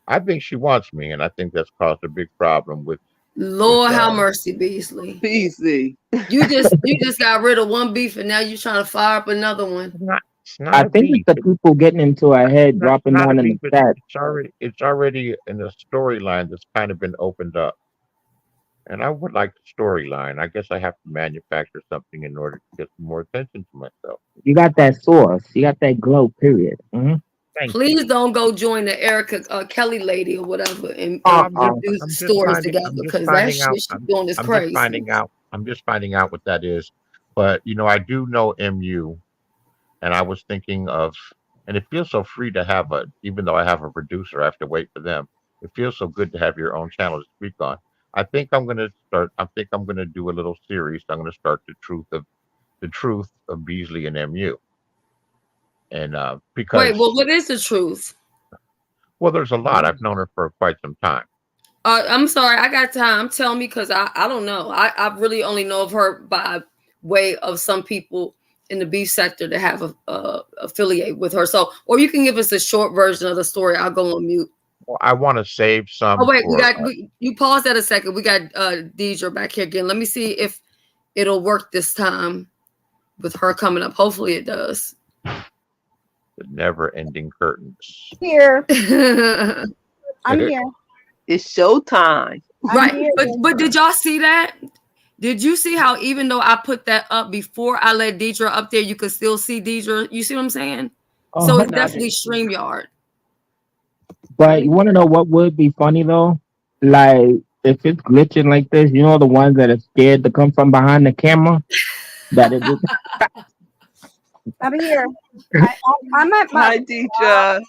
I think she wants me, and I think that's caused a big problem with Lord have mercy, Beasley. Easy. You just got rid of one beef and now you're trying to fire up another one. it's not I a think it's beef. the people getting into her head, It's dropping not a down in beef. the chat. It's already in the storyline that's kind of been opened up. And I would like the storyline. I guess I have to manufacture something in order to get some more attention to myself. You got that sauce. You got that glow. Period. Thank you. Please don't go join the Erica Kelly lady or whatever and, No, and I'm just do I'm just stories finding together, I'm just because that finding shit out she's doing is I'm just crazy. finding out I'm just finding out what that is. But I do know MU, and I was thinking of, and it feels so free to have even though I have a producer, I have to wait for them. It feels so good to have your own channel to speak on. I think I'm gonna do a little series. I'm gonna start the truth of Beasley and MU, and Wait, well, because what is the truth? well, there's a lot. I've known her for quite some time. I'm sorry, I got time. Tell me, because I don't know. I really only know of her by way of some people in the beef sector that have a affiliate with her. So, or you can give us a short version of the story. I'll go on mute. Well, I want to save Oh some wait, for. you pause that a second. We got Deidre back here again. Let me see if it'll work this time with her coming up. Hopefully it does. The never-ending curtains. Here. Right. I'm here. It's showtime. I'm here. But did y'all see that? Did you see how even though I put that up before I let Deidre up there, you could still see Deidre? You see what I'm saying? So it's No, I definitely didn't see it. StreamYard. I But you didn't want to know what would be funny though? Like if it's glitching like this, the ones that are scared to come from behind the camera. That it just I'm here. I'm at my Hi, Deidre.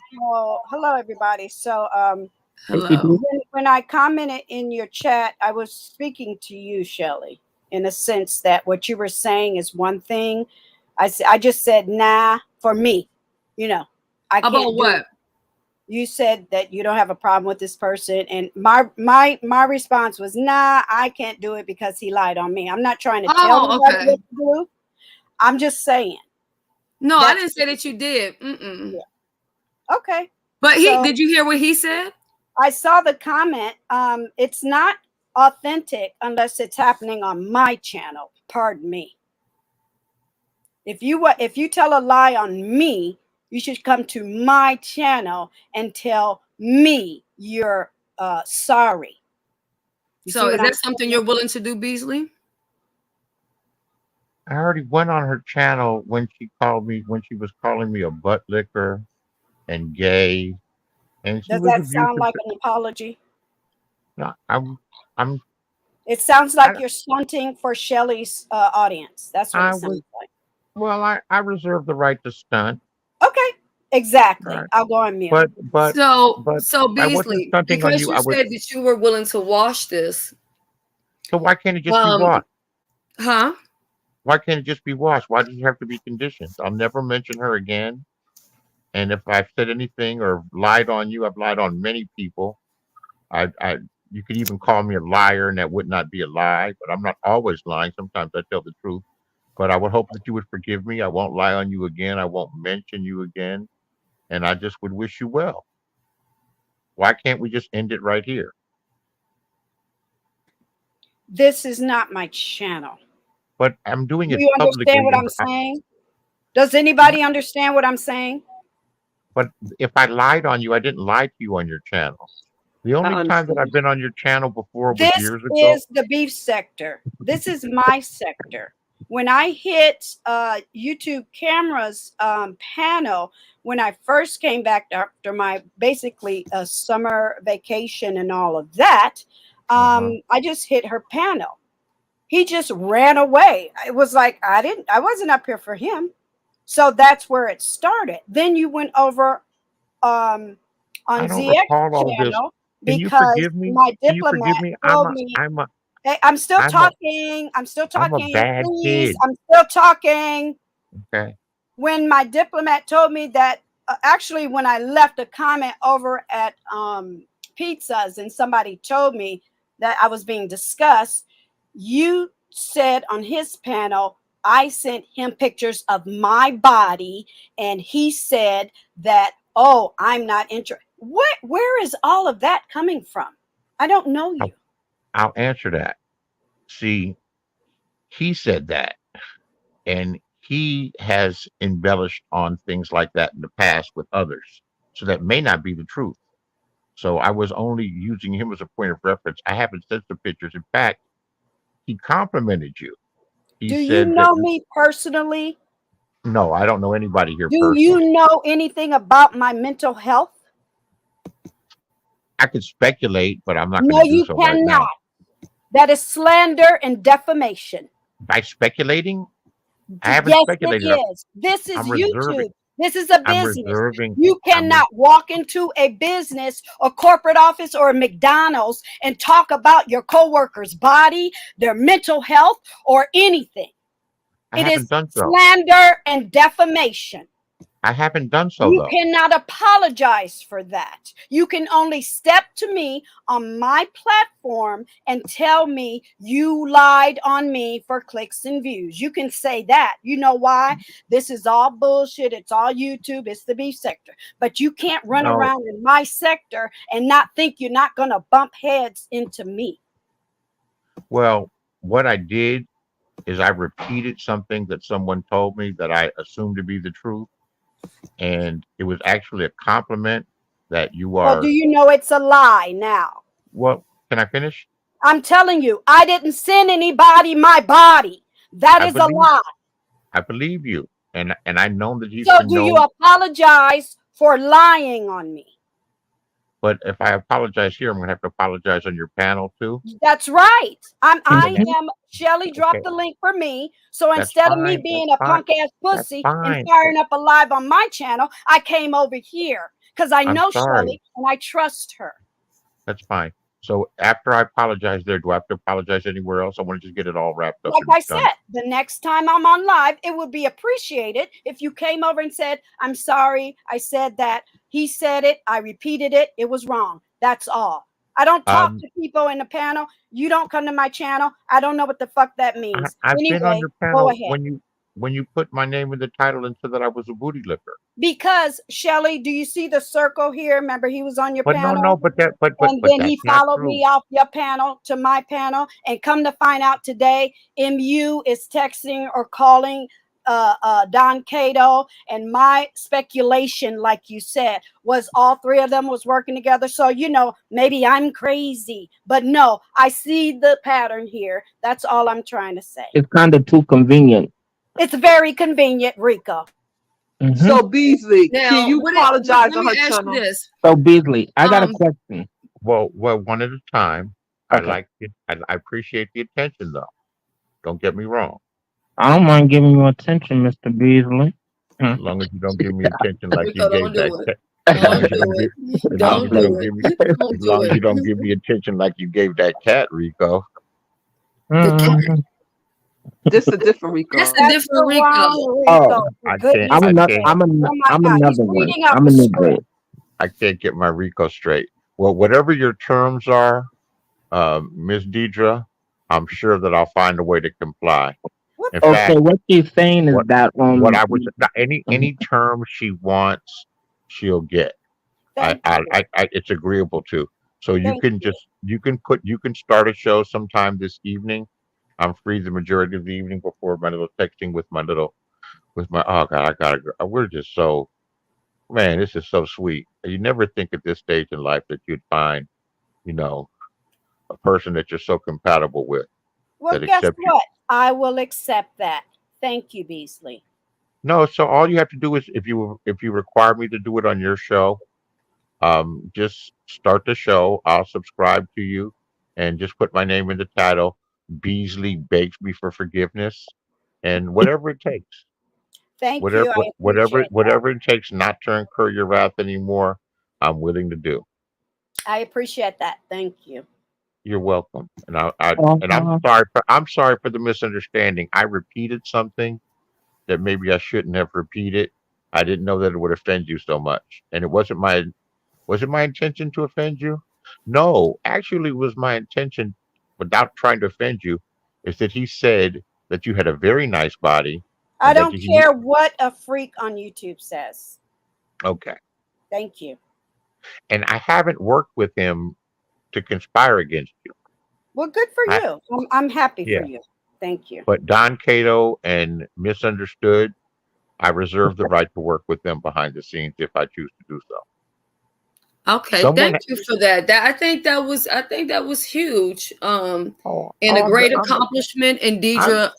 hello everybody. So if you Hello. do. when I commented in your chat, I was speaking to you, Shelly, in a sense that what you were saying is one thing. I just said nah for me. I About can't do it. what? You said that you don't have a problem with this person, and my response was nah, I can't do it because he lied on me. I'm not trying to tell Oh, nobody okay. what to do. I'm just saying No, I that's didn't say that you did. Mm-mm. yeah. Okay. But So did you hear what he said? I saw the comment. It's not authentic unless it's happening on my channel. Pardon me. If you tell a lie on me, You should come to my channel and tell me you're sorry. You see So what is I'm that something saying? you're willing to do, Beasley? I already went on her channel when she called me when she was calling me a butt licker and gay, and she Does was that sound abusive. like an apology? No, I'm, It sounds I, like you're stunting for Shelly's audience. That's what it I was, sounds like. well, I reserve the right to stunt, Okay, exactly. right? I'll go on mute. But, but, So but so I wasn't Beasley, stunting on because you. you I was. said that you were willing to wash this, So why can't it just be um, washed? huh? Why can't it just be washed? Why does it have to be conditioned? I'll never mention her again. And if I've said anything or lied on you, I've lied on many people. I you could even call me a liar, and that would not be a lie. But I'm not always lying. Sometimes I tell the truth. But I would hope that you would forgive me. I won't lie on you again. I won't mention you again. And I just would wish you well. Why can't we just end it right here? This is not my channel. But I'm doing Do it you understand publicly, what and I'm saying? Does anybody understand what I'm saying? but if I lied on you, I didn't lie to you on your channel. The I only time that understand. I've been on your channel before was This years ago. is the beef sector. This is my sector. When I hit YouTube cameras panel, when I first came back after my basically summer vacation and all of that, Uh-huh. I just hit her panel. He just ran away. It was like I wasn't up here for him. So that's where it started. Then you went over I on don't ZX recall all this. channel Can you because forgive me? my Can you forgive diplomat me? told me, hey, I'm still I'm a, talking. I'm still I'm a talking. bad Please, kid. I'm still talking. Okay. When my diplomat told me that, actually, when I left a comment over at pizzas and somebody told me that I was being discussed, you said on his panel, I sent him pictures of my body, and he said that, oh, I'm not interested. Where is all of that coming from? I don't know you. I'll, I'll answer that. See, he said that, and he has embellished on things like that in the past with others. So that may not be the truth. So I was only using him as a point of reference. I haven't sent the pictures. In fact, he complimented you. He Do you said that know me personally? no, I don't know anybody here Do you personally. know anything about my mental health? I could speculate, but I'm not going No, to do you so right cannot. now. That is slander and defamation. By speculating, I haven't Yes, it speculated. is. This is I'm reserving. YouTube. This is a I'm business. reserving. You I'm res- cannot walk into a business, a corporate office, or a McDonald's and talk about your coworker's body, their mental health, or anything. I It is haven't done so. slander and defamation. I haven't done so You though. cannot apologize for that. You can only step to me on my platform and tell me you lied on me for clicks and views. You can say that. You know why? This is all bullshit. It's all YouTube. It's the beef sector. But you can't run No. around in my sector and not think you're not going to bump heads into me. Well, what I did is I repeated something that someone told me that I assumed to be the truth, and it was actually a compliment that you Well, do are. you know it's a lie now? Well, can I finish? I'm telling you, I didn't send anybody my body. That I is a believe. lie. I believe you, and I know that you So can do you know. apologize for lying on me? But if I apologize here, I'm going to have to apologize on your panel too. That's right. And I that, am Shelly dropped okay, the link for me. So that's instead of me fine. That's being a fine. punk ass That's pussy and fine. firing up a live on my channel, I came over here because I I'm know sorry. Shelly and I trust her. That's fine. So after I apologize there, do I have to apologize anywhere else? I want to just get it all wrapped up Like and I done. said, the next time I'm on live, it would be appreciated if you came over and said, I'm sorry, I said that. He said it, I repeated it, it was wrong. That's all. I don't talk Um, to people in the panel. You don't come to my channel. I don't know what the fuck that means. I've been on Anyway, your go panel ahead. when you put my name in the title and said that I was a booty licker. Because Shelly, do you see the circle here? Remember, he was on your But no, panel, but that, and but then he that's not followed true. me off your panel to my panel. And come to find out today, MU is texting or calling Don Cato, and my speculation, like you said, was all three of them was working together. So maybe I'm crazy, but no, I see the pattern here. That's all I'm trying to say. It's kind of too convenient. It's very convenient, Rico. So Beasley, can Now, you apologize let on me her ask channel? you this. So Beasley, I got a Um, question. Well, one at a time. I Okay. like it. I appreciate the attention, though. Don't get me wrong. I don't mind giving you attention, Mr. Beasley. As long as you don't give me attention like you Rico, gave don't that do it. cat. As long Don't as you don't do give. it. As long as Don't you do don't it. give me. Don't As do long as it. you don't give me attention like you gave that cat, Rico. The cat. Mhm. This a different Rico. That's a That's the different Rico. wrong Oh, Rico. For I can't. goodness I sake. can't. Oh my I'm God, he's another one. reading out I'm the a new script. grade. I can't get my Rico straight. Well, whatever your terms are, Miss Deidre, I'm sure that I'll find a way to comply. What In the? Okay, fact, what she's saying is what that what I was any term she wants, she'll get. Thank you. It's agreeable to. So Thank you. you can start a show sometime this evening. I'm free the majority of the evening before my little texting with my oh god, I gotta go. We're just so man, this is so sweet. You never think at this stage in life that you'd find, you know, a person that you're so compatible with Well, that guess accepts you. what? I will accept that. Thank you, Beasley. No, so all you have to do is if you require me to do it on your show, just start the show. I'll subscribe to you and just put my name in the title. Beasley begs me for forgiveness, and whatever it takes, Thank you. I appreciate that. whatever it takes not to incur your wrath anymore, I'm willing to do. I appreciate that. Thank you. You're welcome. And uh-huh. I'm sorry for the misunderstanding. I repeated something that maybe I shouldn't have repeated. I didn't know that it would offend you so much. And it was it my intention to offend you? No, actually it was my intention, without trying to offend you, is that he said that you had a very nice body I and that don't you care what a freak on YouTube says. okay. Thank you. And I haven't worked with him to conspire against you. Well, good for I you. I'm happy for yeah. you. Thank you. But Don Cato and Misunderstood, I reserve the right to work with them behind the scenes if I choose to do so. Okay, Someone thank you for that. I think that was huge. oh, And a oh great accomplishment. And I'm Deidre,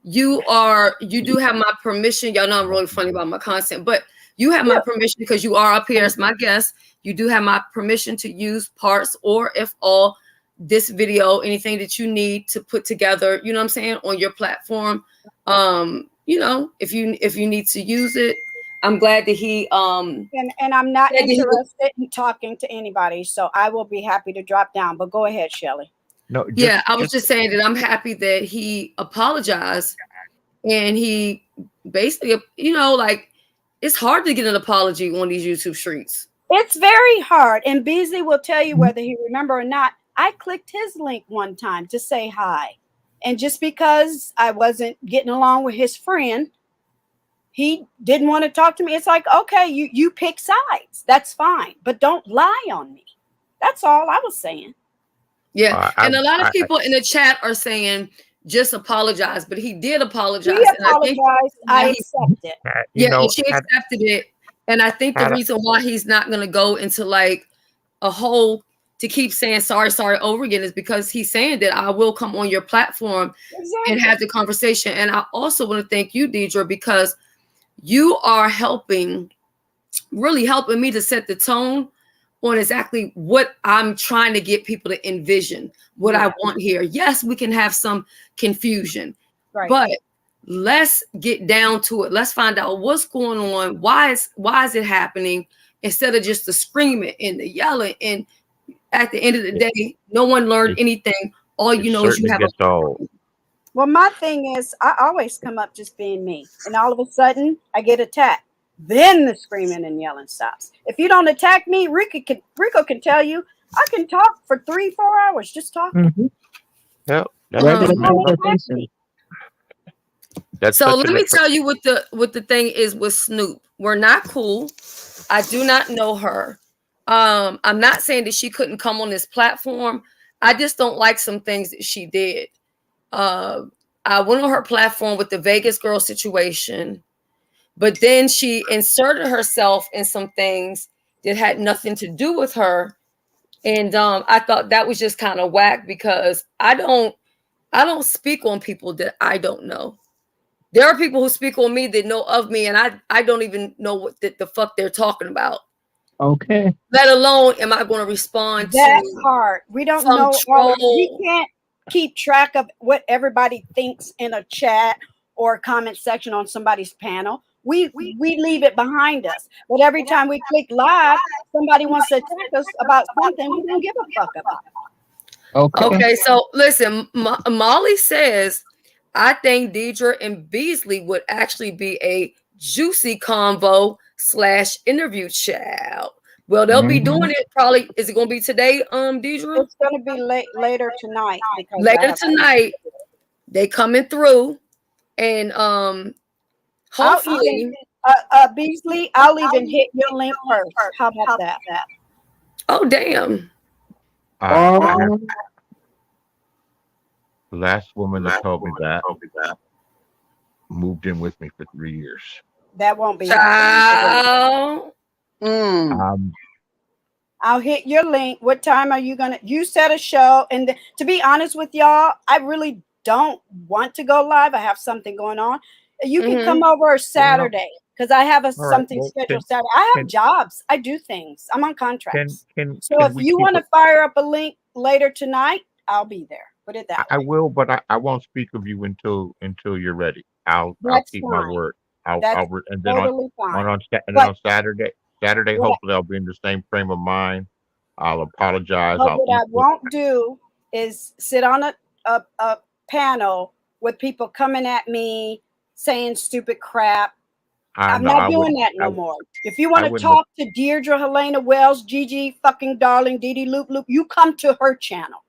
you do have my permission. Y'all know I'm really funny about my content, but you have my Yeah. permission because you are up here as my guest. You do have my permission to use parts or if all this video, anything that you need to put together, you know what I'm saying, on your platform. If you need to use it, I'm glad that he And I'm not said that he would. interested in talking to anybody, so I will be happy to drop down. But go ahead, Shelly. no Yeah, I was just saying that I'm happy that he apologized and he basically, like it's hard to get an apology on these YouTube streets. It's very hard, and Beasley will tell you whether he remember or not. I clicked his link one time to say hi, and just because I wasn't getting along with his friend, he didn't want to talk to me. It's like, okay, you pick sides. That's fine, but don't lie on me. That's all I was saying. Yeah, and a lot of people in the chat are saying just apologize, but he did apologize. He apologized. I accept it. And she accepted it. And I think the reason why he's not going to go into like a whole to keep saying sorry over again is because he's saying that I will come on your platform and have the conversation. And I also want to thank you, Deidre, because you are really helping me to set the tone on exactly what I'm trying to get people to envision, what I want here. Yes, we can have some confusion, but let's get down to it. Let's find out what's going on. Why is it happening? Instead of just the screaming and the yelling. And at the end of the day, no one learned anything. All you know is you have Well, my thing is, I always come up just being me, and all of a sudden, I get attacked. Then the screaming and yelling stops. If you don't attack me, Rico can tell you, I can talk for 3-4 hours just talking. Mm-hmm. Yep. So let me tell you what the thing is with Snoop. We're not cool. I do not know her. I'm not saying that she couldn't come on this platform. I just don't like some things that she did. I went on her platform with the Vegas girl situation, but then she inserted herself in some things that had nothing to do with her. And I thought that was just kind of whack because I don't speak on people that I don't know. There are people who speak on me that know of me, and I don't even know what the fuck they're talking about. Okay. Let alone am I going to respond That to part. We don't some know all of, we troll. can't keep track of what everybody thinks in a chat or a comment section on somebody's panel. We leave it behind us. But every time we click live, somebody wants to attack us about something we don't give a fuck about. Okay. Okay, so listen, Molly says, I think Deidre and Beasley would actually be a juicy convo / interview child. Well, they'll be Mhm. doing it probably. Is it going to be today, Deidre? It's going to be later tonight because I Later have. tonight, they coming through, and I'll even hopefully. Beasley. I'll even hit your link first. How about that? Oh damn! I have Um. the last woman that told me that moved in with me for 3 years. That won't be happening. Child. Um, I'll hit your link. What time are you gonna? You set a show, and to be honest with y'all, I really don't want to go live. I have something going on. You can come over well, Saturday because I have all right. something Well, scheduled Saturday. I have can jobs. I do things. I'm on can contracts. can So can if we you keep want to it? fire up a link later tonight, I'll be there. Put it that I way. will, but I won't speak of you until you're ready. I'll That's keep my fine. word. That's And then totally fine. on But Saturday what hopefully I'll be in the same frame of mind. I'll apologize. But I'll what eat I what won't do is sit on a panel with people coming at me saying stupid crap. I I'm know. not doing that I no more. If you I want to wouldn't have. talk to Deirdre Helena Wells, Gigi fucking darling, Dee Dee Loop Loop, you come to her channel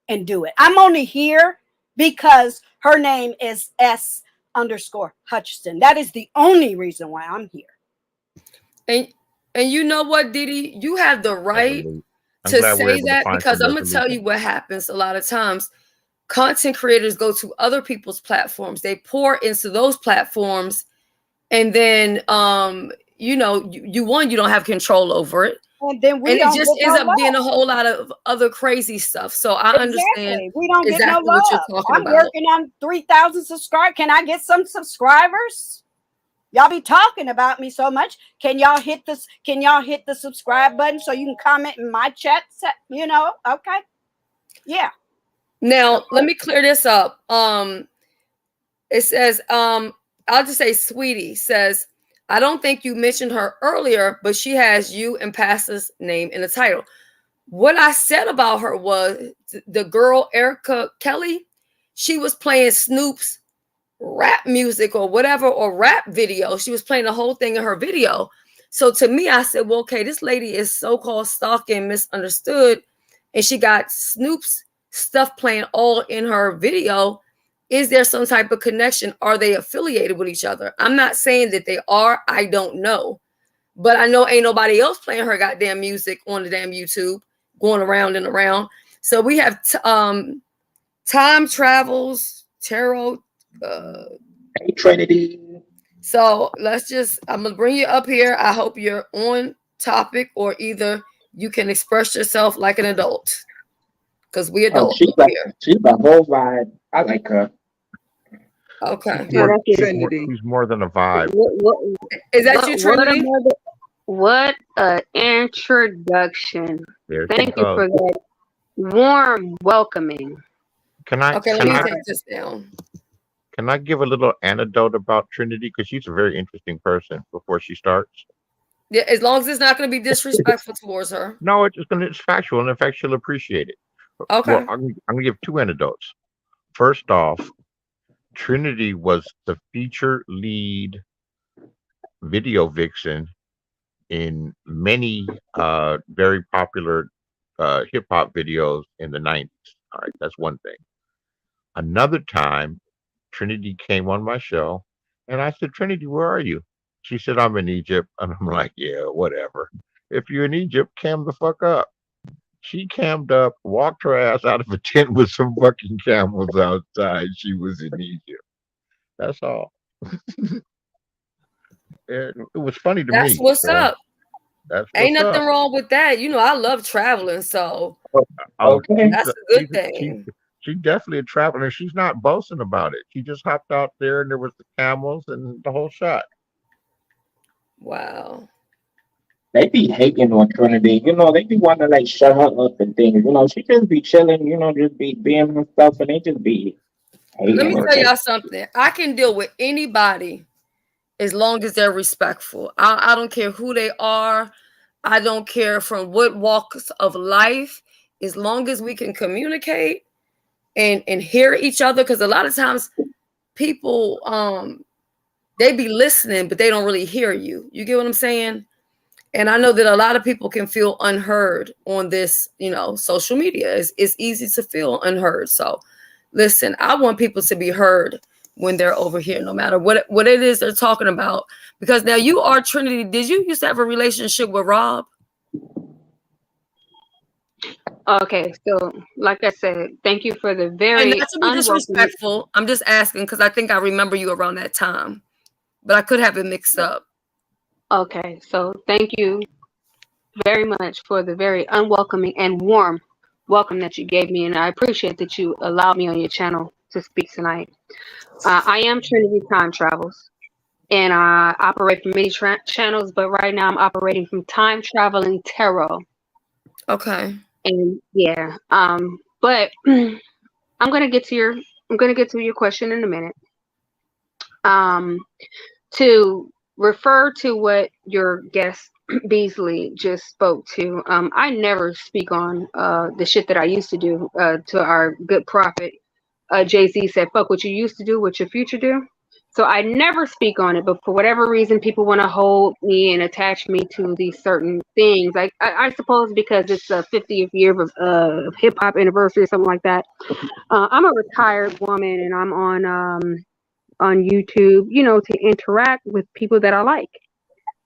and do it. I'm only here because her name is S_Hutchinson. That is the only reason why I'm here. And you know what, Didi? You have the right Resolution. I'm to glad we're say able to that find because some I'm gonna tell resolution. you what happens a lot of times. Content creators go to other people's platforms. They pour into those platforms, and then you know, you don't have control over it. And then we And it don't just get no ends up being love. a whole lot of other crazy stuff. So I understand Exactly. We don't get no exactly what you're love. talking I'm about. working on 3,000 subscribers. Can I get some subscribers? Y'all be talking about me so much. Can y'all hit this? Can y'all hit the subscribe button so you can comment in my chat? You know, okay. Yeah. Now, let Okay. me clear this up. It says, I'll just say Sweetie says, I don't think you mentioned her earlier, but she has you and Pastor's name in the title. What I said about her was the girl Erica Kelly, she was playing Snoop's rap music or whatever, or rap video. She was playing the whole thing in her video. So to me, I said, well, okay, this lady is so-called stalking, misunderstood, and she got Snoop's stuff playing all in her video. Is there some type of connection? Are they affiliated with each other? I'm not saying that they are. I don't know. But I know ain't nobody else playing her goddamn music on the damn YouTube, going around and around. So we have Time Travels, Tarot. Hey, Trinity. So I'm going to bring you up here. I hope you're on topic, or either you can express yourself like an adult, because we Oh, adults up here. she's the whole vibe. I like her. Okay. Yeah, that's Trinity. She's more than a vibe. Is that you, What Trinity? what a introduction. There she Thank you goes. for that warm welcoming. Can I Okay, let can me I take this down. can I give a little anecdote about Trinity because she's a very interesting person before she starts? Yeah, as long as it's not going to be disrespectful towards her. No, it's factual, and in fact, she'll appreciate it. Well, Okay. I'm gonna give two anecdotes. First off, Trinity was the feature lead video vixen in many very popular hip hop videos in the 90s. All right, that's one thing. Another time, Trinity came on my show, and I said, Trinity, where are you? She said, I'm in Egypt. And I'm like, yeah, whatever. If you're in Egypt, cam the fuck up. She cammed up, walked her ass out of a tent with some fucking camels outside. She was in Egypt. That's all. It was funny to That's me. what's So up. that's Ain't what's nothing up. wrong with that. I love traveling, so Oh, Okay. that's a good thing. she's definitely a traveler. She's not boasting about it. She just hopped out there and there was the camels and the whole shot. Wow. They be hating on Trinity. They be wanting to like shut her up and things. She just be chilling, just be being and stuff, and they just be Let hating me and tell shit. y'all something. I can deal with anybody as long as they're respectful. I don't care who they are. I don't care from what walks of life. As long as we can communicate and hear each other, because a lot of times people they be listening, but they don't really hear you. You get what I'm saying? And I know that a lot of people can feel unheard on this, social media. It's easy to feel unheard. So listen, I want people to be heard when they're over here, no matter what it is they're talking about. Because now you are Trinity. Did you used to have a relationship with Rob? Okay, so like I said, thank you for the And very not to be unwelcoming. disrespectful, I'm just asking because I think I remember you around that time, but I could have it mixed up. Okay, so thank you very much for the very unwelcoming and warm welcome that you gave me, and I appreciate that you allowed me on your channel to speak tonight. I am Trinity Time Travels, and I operate from many channels, but right now I'm operating from Time Traveling Tarot. Okay. And yeah, but I'm gonna get to your question in a minute. To refer to what your guest Beasley just spoke to, I never speak on the shit that I used to do. To our good prophet, Jay-Z said, "Fuck what you used to do, what your future do." So I never speak on it, but for whatever reason, people want to hold me and attach me to these certain things. Like I suppose because it's the 50th year of hip hop anniversary or something like that. I'm a retired woman, and I'm on YouTube, to interact with people that I like.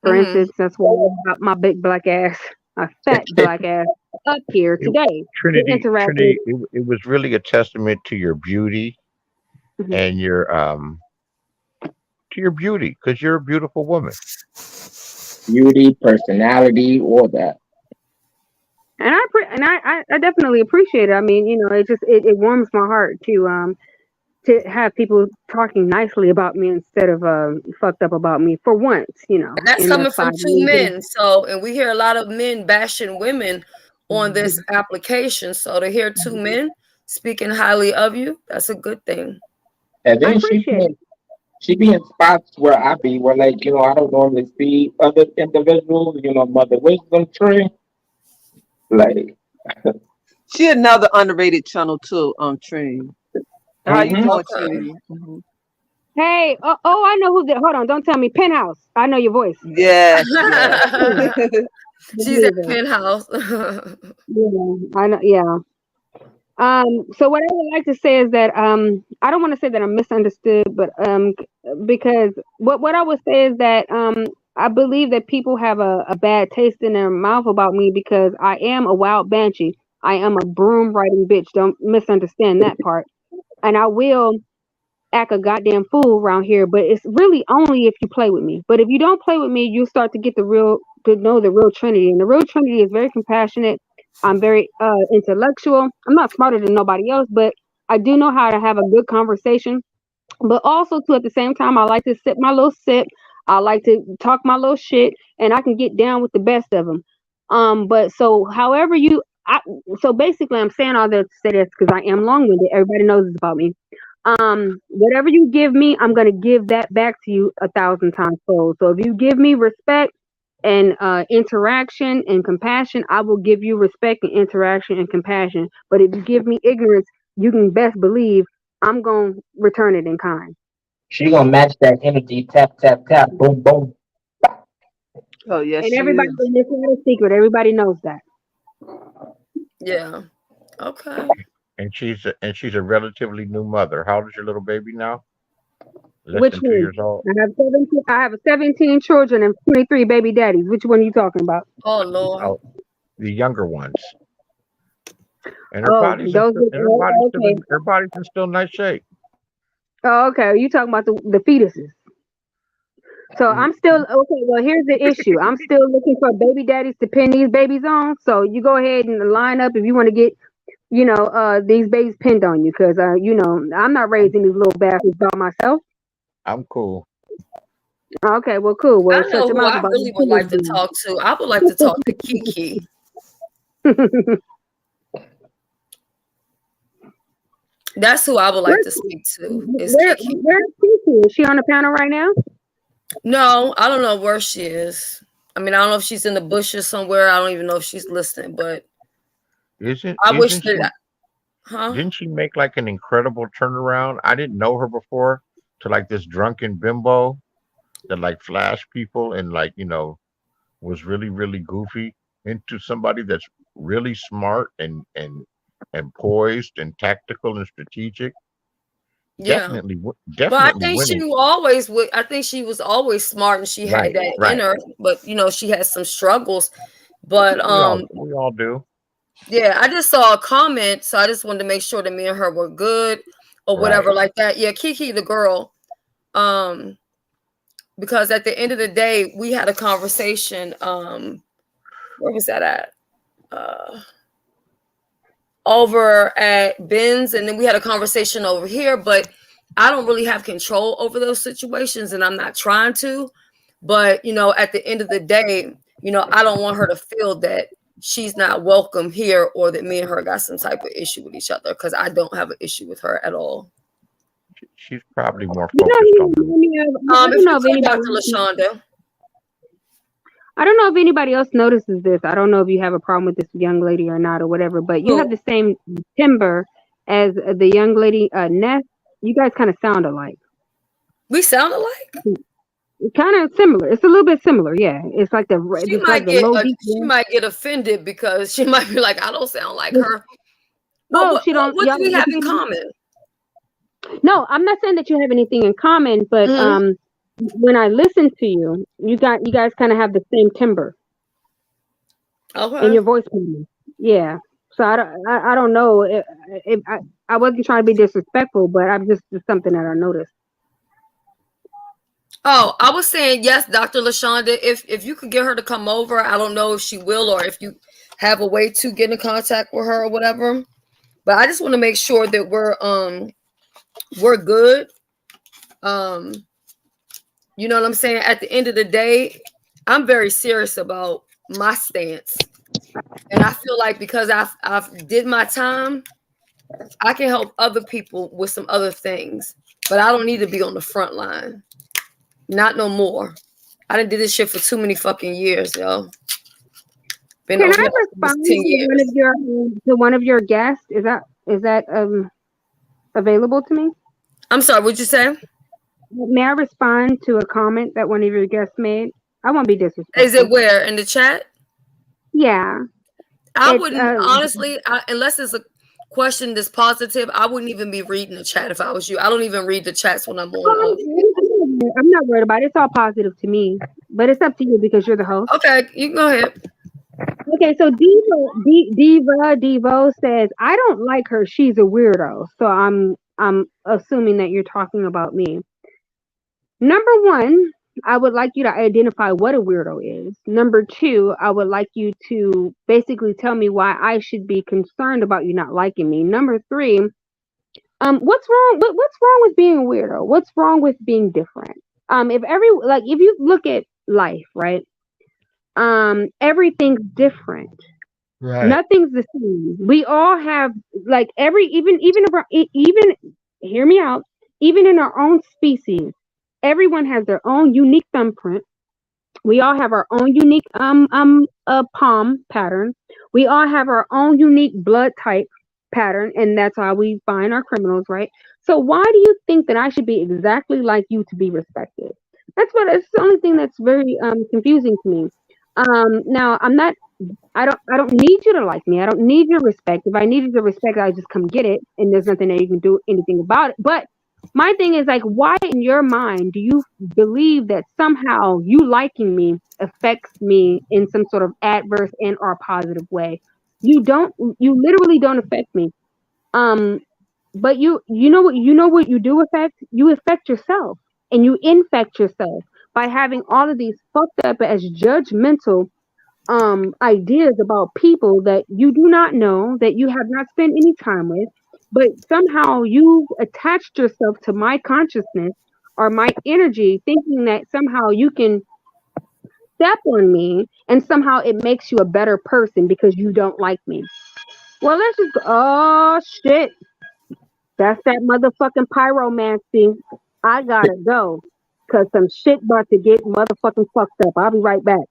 For instance, that's why I got my big black ass, my fat black ass, up here It, today to Trinity, interact with. Trinity, it was really a testament to your beauty Mhm. and your beauty because you're a beautiful woman. Beauty, personality, all that. And I definitely appreciate it. I mean, it warms my heart to have people talking nicely about me instead of fucked up about me for once, And that's in the coming from 2 5 years. men. So, and we hear a lot of men bashing women on this application. So to hear 2 men speaking highly of you, that's a good thing. And I then appreciate it. she be in spots where I be, where like I don't normally see other individuals. Mother Wisdom Tree, like. She another underrated channel too, Trini. How you Hmm. doing, Okay. Trini? Hey, oh, I know who that. Hold on, don't tell me. Penthouse. I know your voice. Yes, yes. She's at Believer. Penthouse. Yeah, I know. Yeah. So what I would like to say is that I don't want to say that I'm misunderstood, but because what I would say is that I believe that people have a bad taste in their mouth about me because I am a wild banshee. I am a broom riding bitch. Don't misunderstand that part. And I will act a goddamn fool around here, but it's really only if you play with me. But if you don't play with me, you start to know the real Trinity. And the real Trinity is very compassionate. I'm very intellectual. I'm not smarter than nobody else, but I do know how to have a good conversation. But also too, at the same time, I like to sip my little sip. I like to talk my little shit, and I can get down with the best of them. But so however so basically, I'm saying all that to say this because I am long-winded. Everybody knows this about me. Whatever you give me, I'm gonna give that back to you 1,000 times fold. So if you give me respect and interaction and compassion, I will give you respect and interaction and compassion. But if you give me ignorance, you can best believe I'm gonna return it in kind. She gonna match that energy. Tap tap tap. Boom boom. Oh yes, And she everybody, is. it's not a secret. Everybody knows that. Yeah. Okay. And she's a relatively new mother. How old is your little baby now? Less Which than two one? years old. I have 17 children and 23 baby daddies. Which one are you talking about? Oh Lord. Oh, the younger ones. and her Oh, body's in those. still, and her body's still Okay. in her body's in still nice shape. Oh, okay. You talking about the fetuses? So I'm still okay. Well, here's the issue. I'm still looking for baby daddies to pin these babies on. So you go ahead and line up if you want to get, these babies pinned on you, because I'm not raising these little bastards by myself. I'm cool. Okay, well, cool. Well, I shut know your who mouth I about really would like to talk to. I would like to talk to Kiki. it. That's who I would like to speak to. Is Kiki. Where's Kiki? Is she on the panel right now? No, I don't know where she is. I mean, I don't know if she's in the bushes somewhere. I don't even know if she's listening, but Isn't I wish isn't she? that. Huh? Didn't she make like an incredible turnaround? I didn't know her before to like this drunken bimbo that like flashed people and like was really really goofy into somebody that's really smart and poised and tactical and strategic. Yeah. But I Definitely think winning. I think she was always smart and she had Right, that in right. her, but she had some struggles. But We all do. yeah, I just saw a comment, so I just wanted to make sure that me and her were good or Right. whatever like that. Yeah, Kiki the girl. Um because at the end of the day, we had a conversation. Where was that at? Over at Ben's, and then we had a conversation over here, but I don't really have control over those situations, and I'm not trying to. But at the end of the day, I don't want her to feel that she's not welcome here or that me and her got some type of issue with each other, because I don't have an issue with her at all. She's probably more You focused know, on the. I If don't know you if could, anybody. Dr. LaShonda. I don't know if anybody else notices this. I don't know if you have a problem with this young lady or not or whatever, but you have the same timbre as the young lady, Ness. You guys kind of sound alike. We sound alike. Kind of similar. It's a little bit similar. Yeah. It's like She it's like might the get low deep. she might get offended because she might be like, I don't sound like her. Well, Oh, what do we have in common? No, I'm not saying that you have anything in common, but when I listen to you, you guys kind of have the same timbre in your voice. Yeah. So I don't know if I wasn't trying to be disrespectful, but I'm just something that I noticed. Oh, I was saying yes, Dr. LaShonda. If you could get her to come over, I don't know if she will or if you have a way to get in contact with her or whatever. But I just want to make sure that we're good. You know what I'm saying? At the end of the day, I'm very serious about my stance. And I feel like because I've did my time, I can help other people with some other things. But I don't need to be on the front line. Not no more. I done did this shit for too many fucking years, yo. Can I respond to one of your guests? Is that available to me? I'm sorry, what'd you say? May I respond to a comment that one of your guests made? I won't be disrespectful. Is it where? In the chat? Yeah. I wouldn't, honestly, unless it's a question that's positive, I wouldn't even be reading the chat if I was you. I don't even read the chats when I'm on. I'm not worried about it. It's all positive to me. But it's up to you because you're the host. Okay, you can go ahead. Okay, so Devo says, I don't like her. She's a weirdo. So I'm assuming that you're talking about me. Number one, I would like you to identify what a weirdo is. Number two, I would like you to basically tell me why I should be concerned about you not liking me. Number three, what's wrong? What's wrong with being a weirdo? What's wrong with being different? If you look at life, right? Everything's different. Right. Nothing's the same. We all have even hear me out. Even in our own species, everyone has their own unique thumbprint. We all have our own unique palm pattern. We all have our own unique blood type pattern, and that's how we find our criminals, right? So why do you think that I should be exactly like you to be respected? It's the only thing that's very confusing to me. Now I don't need you to like me. I don't need your respect. If I needed your respect, I just come get it, and there's nothing that you can do anything about it. But my thing is, like, why in your mind do you believe that somehow you liking me affects me in some sort of adverse and or positive way? You literally don't affect me. Um, but you know what you do affect? You affect yourself and you infect yourself by having all of these fucked up as judgmental ideas about people that you do not know, that you have not spent any time with, but somehow you attached yourself to my consciousness or my energy, thinking that somehow you can step on me and somehow it makes you a better person because you don't like me. Well, let's just go. Oh shit, that's that motherfucking pyromancy. I gotta go because some shit about to get motherfucking fucked up. I'll be right back.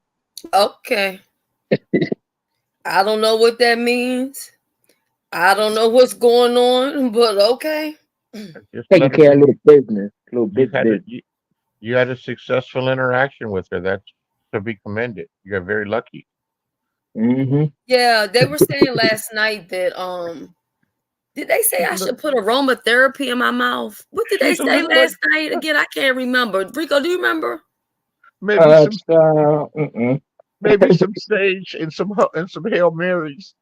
Okay. I don't know what that means. I don't know what's going on, but okay. Just Taking let her. care of little You had business. you had a successful interaction with her. That's to be commended. You're very lucky. Hmm. Yeah, they were saying last night that did they say She's a I little, should put aromatherapy in my mouth? What did they she's a say little like last night again? I can't remember. Rico, do you remember? maybe some Mm-mm. maybe some sage and some Hail Marys.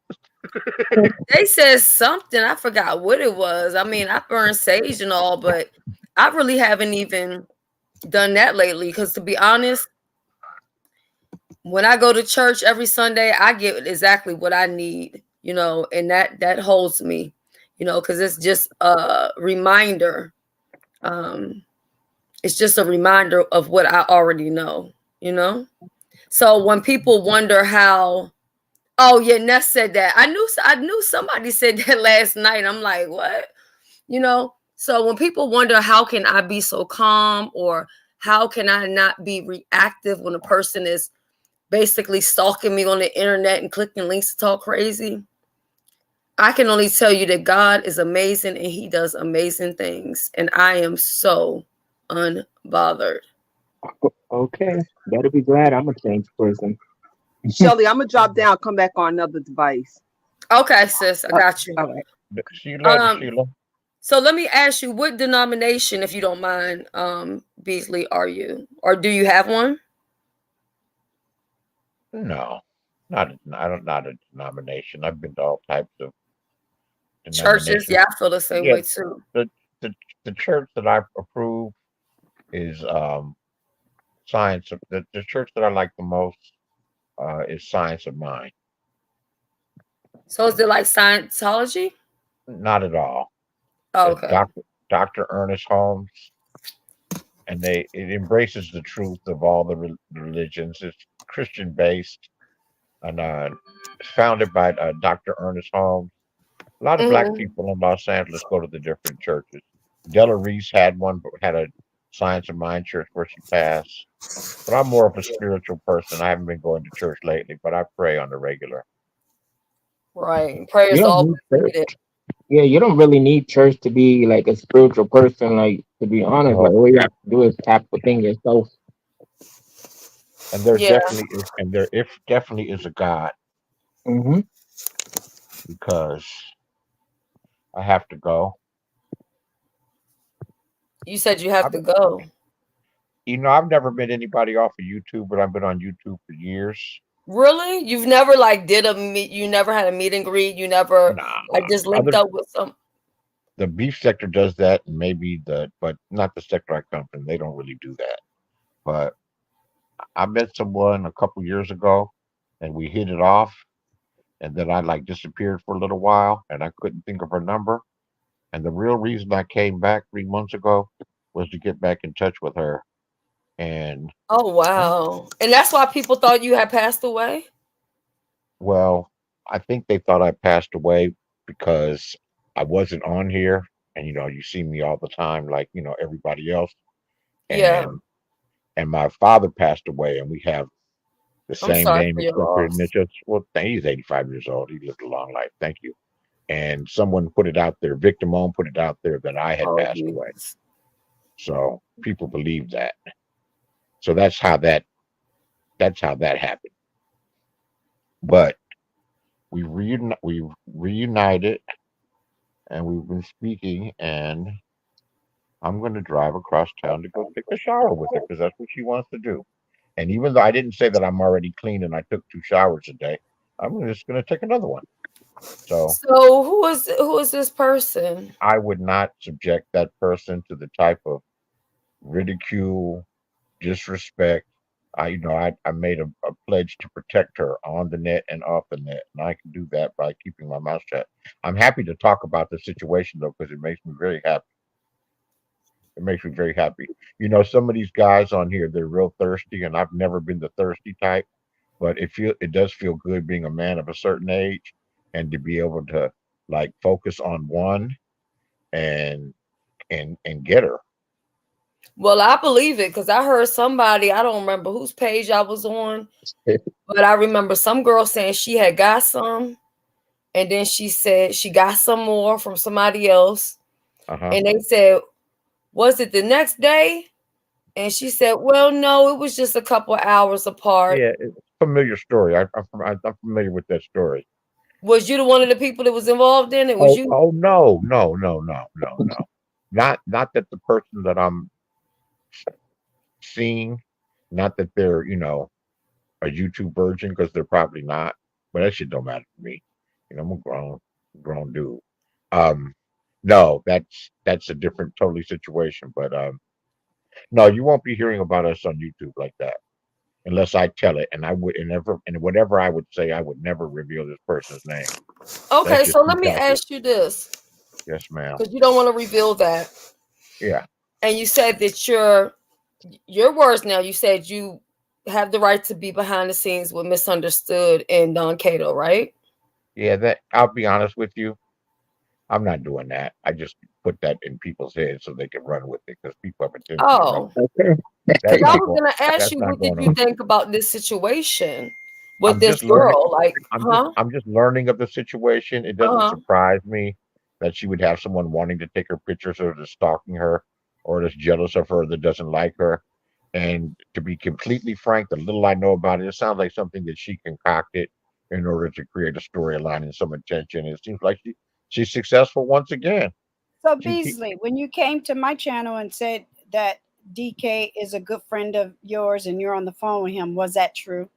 They said something. I forgot what it was. I mean, I burned sage and all, but I really haven't even done that lately. Because to be honest, when I go to church every Sunday, I get exactly what I need, and that holds me, because it's just a reminder. Um, it's just a reminder of what I already know, you know. So when people wonder how, oh yeah, Ness said that. I knew somebody said that last night. I'm like, what? So when people wonder how can I be so calm or how can I not be reactive when a person is basically stalking me on the internet and clicking links to talk crazy, I can only tell you that God is amazing and he does amazing things. And I am so unbothered. Okay, better be glad I'm a changed person. Shelly, I'm gonna drop down, come back on another device. Okay, sis, I got you. All right. Sheila, Um, Sheila. so let me ask you, what denomination, if you don't mind, Beasley, are you? Or do you have one? No, not a denomination. I've been to all types of Churches? denominations. Yeah, I feel the same Yeah, way too. the the the church that I approve is science. The church that I like the most is Science of Mind. So is it like Scientology? Not at all. Oh, It's okay. Dr. Ernest Holmes, and it embraces the truth of all the religions. It's Christian based and founded by Dr. Ernest Holmes. A lot of black Hmm. people in Los Angeles go to the different churches. Della Reese had one, but had a Science of Mind church where she passed. But I'm more of a spiritual person. I haven't been going to church lately, but I pray on the regular. Right. You Prayers don't always need church. needed. Yeah, you don't really need church to be like a spiritual person. Like to be honest, like No, all you have to do is tap within yourself. and there Yeah. definitely is, and there if definitely is a God Hmm. because I have to go. You said you have I've, to go. I've never met anybody off of YouTube, but I've been on YouTube for years. Really? You've never like did a meet? You never had a meet and greet? You never Nah, like just linked other up with some? the beef sector does that, and maybe but not the sector I come from. They don't really do that. But I met someone a couple years ago, and we hit it off, and then I like disappeared for a little while, and I couldn't think of her number. And the real reason I came back 3 months ago was to get back in touch with her. And Oh I'm wow! And that's why people thought you had passed away. well, I think they thought I passed away because I wasn't on here, and you see me all the time, like everybody else. Yeah. And my father passed away, and we have the I'm same sorry name for your except for loss. initials. Well, he's 85 years old. He lived a long life. Thank you. And someone put it out there, Victim Own put it out there that I had Oh passed away. Jesus. So people believe that. So that's how that happened. But we reunited, and we've been speaking, and I'm going to drive across town to go take a shower with her because that's what she wants to do. And even though I didn't say that I'm already clean and I took 2 showers a day, I'm just going to take another one. So So who is this person? I would not subject that person to the type of ridicule, disrespect. I made a pledge to protect her on the net and off the net, and I can do that by keeping my mouth shut. I'm happy to talk about the situation though, because it makes me very happy. It makes me very happy. Some of these guys on here, they're real thirsty, and I've never been the thirsty type, but it does feel good being a man of a certain age and to be able to like focus on one and and get her. Well, I believe it because I heard somebody, I don't remember whose page I was on, but I remember some girl saying she had got some, and then she said she got some more from somebody else. Uh-huh. And they said, was it the next day? And she said, well, no, it was just a couple of hours apart. Yeah, it's a familiar story. I'm familiar with that story. Was you the one of the people that was involved in it? Was Oh, you? oh no, no, no, no, no, no. Not that the person that I'm seeing, not that they're, a YouTube virgin, because they're probably not. But that shit don't matter to me. I'm a grown dude. Um, no, that's a different totally situation. But no, you won't be hearing about us on YouTube like that unless I tell it. And I would, and whatever I would say, I would never reveal this person's name. That's Okay, just so too let me delicate. ask you this Yes, ma'am. because you don't want to reveal that. Yeah. And you said that your words now, you said you have the right to be behind the scenes with Misunderstood and Don Cato, right? Yeah, that I'll be honest with you. I'm not doing that. I just put that in people's heads so they can run with it because people have a tendency to run Oh, with it. Okay. because That's I not was going. gonna ask That's you, not what did going you on. think about this situation with I'm this just learning. girl? Like, I'm just huh? I'm just learning of the situation. It doesn't Uh-huh. surprise me that she would have someone wanting to take her pictures or that's stalking her or that's jealous of her that doesn't like her. And to be completely frank, the little I know about it, it sounds like something that she concocted in order to create a storyline and some attention. It seems like she's successful once again. So She keep, Beasley, when you came to my channel and said that DK is a good friend of yours and you're on the phone with him, was that true?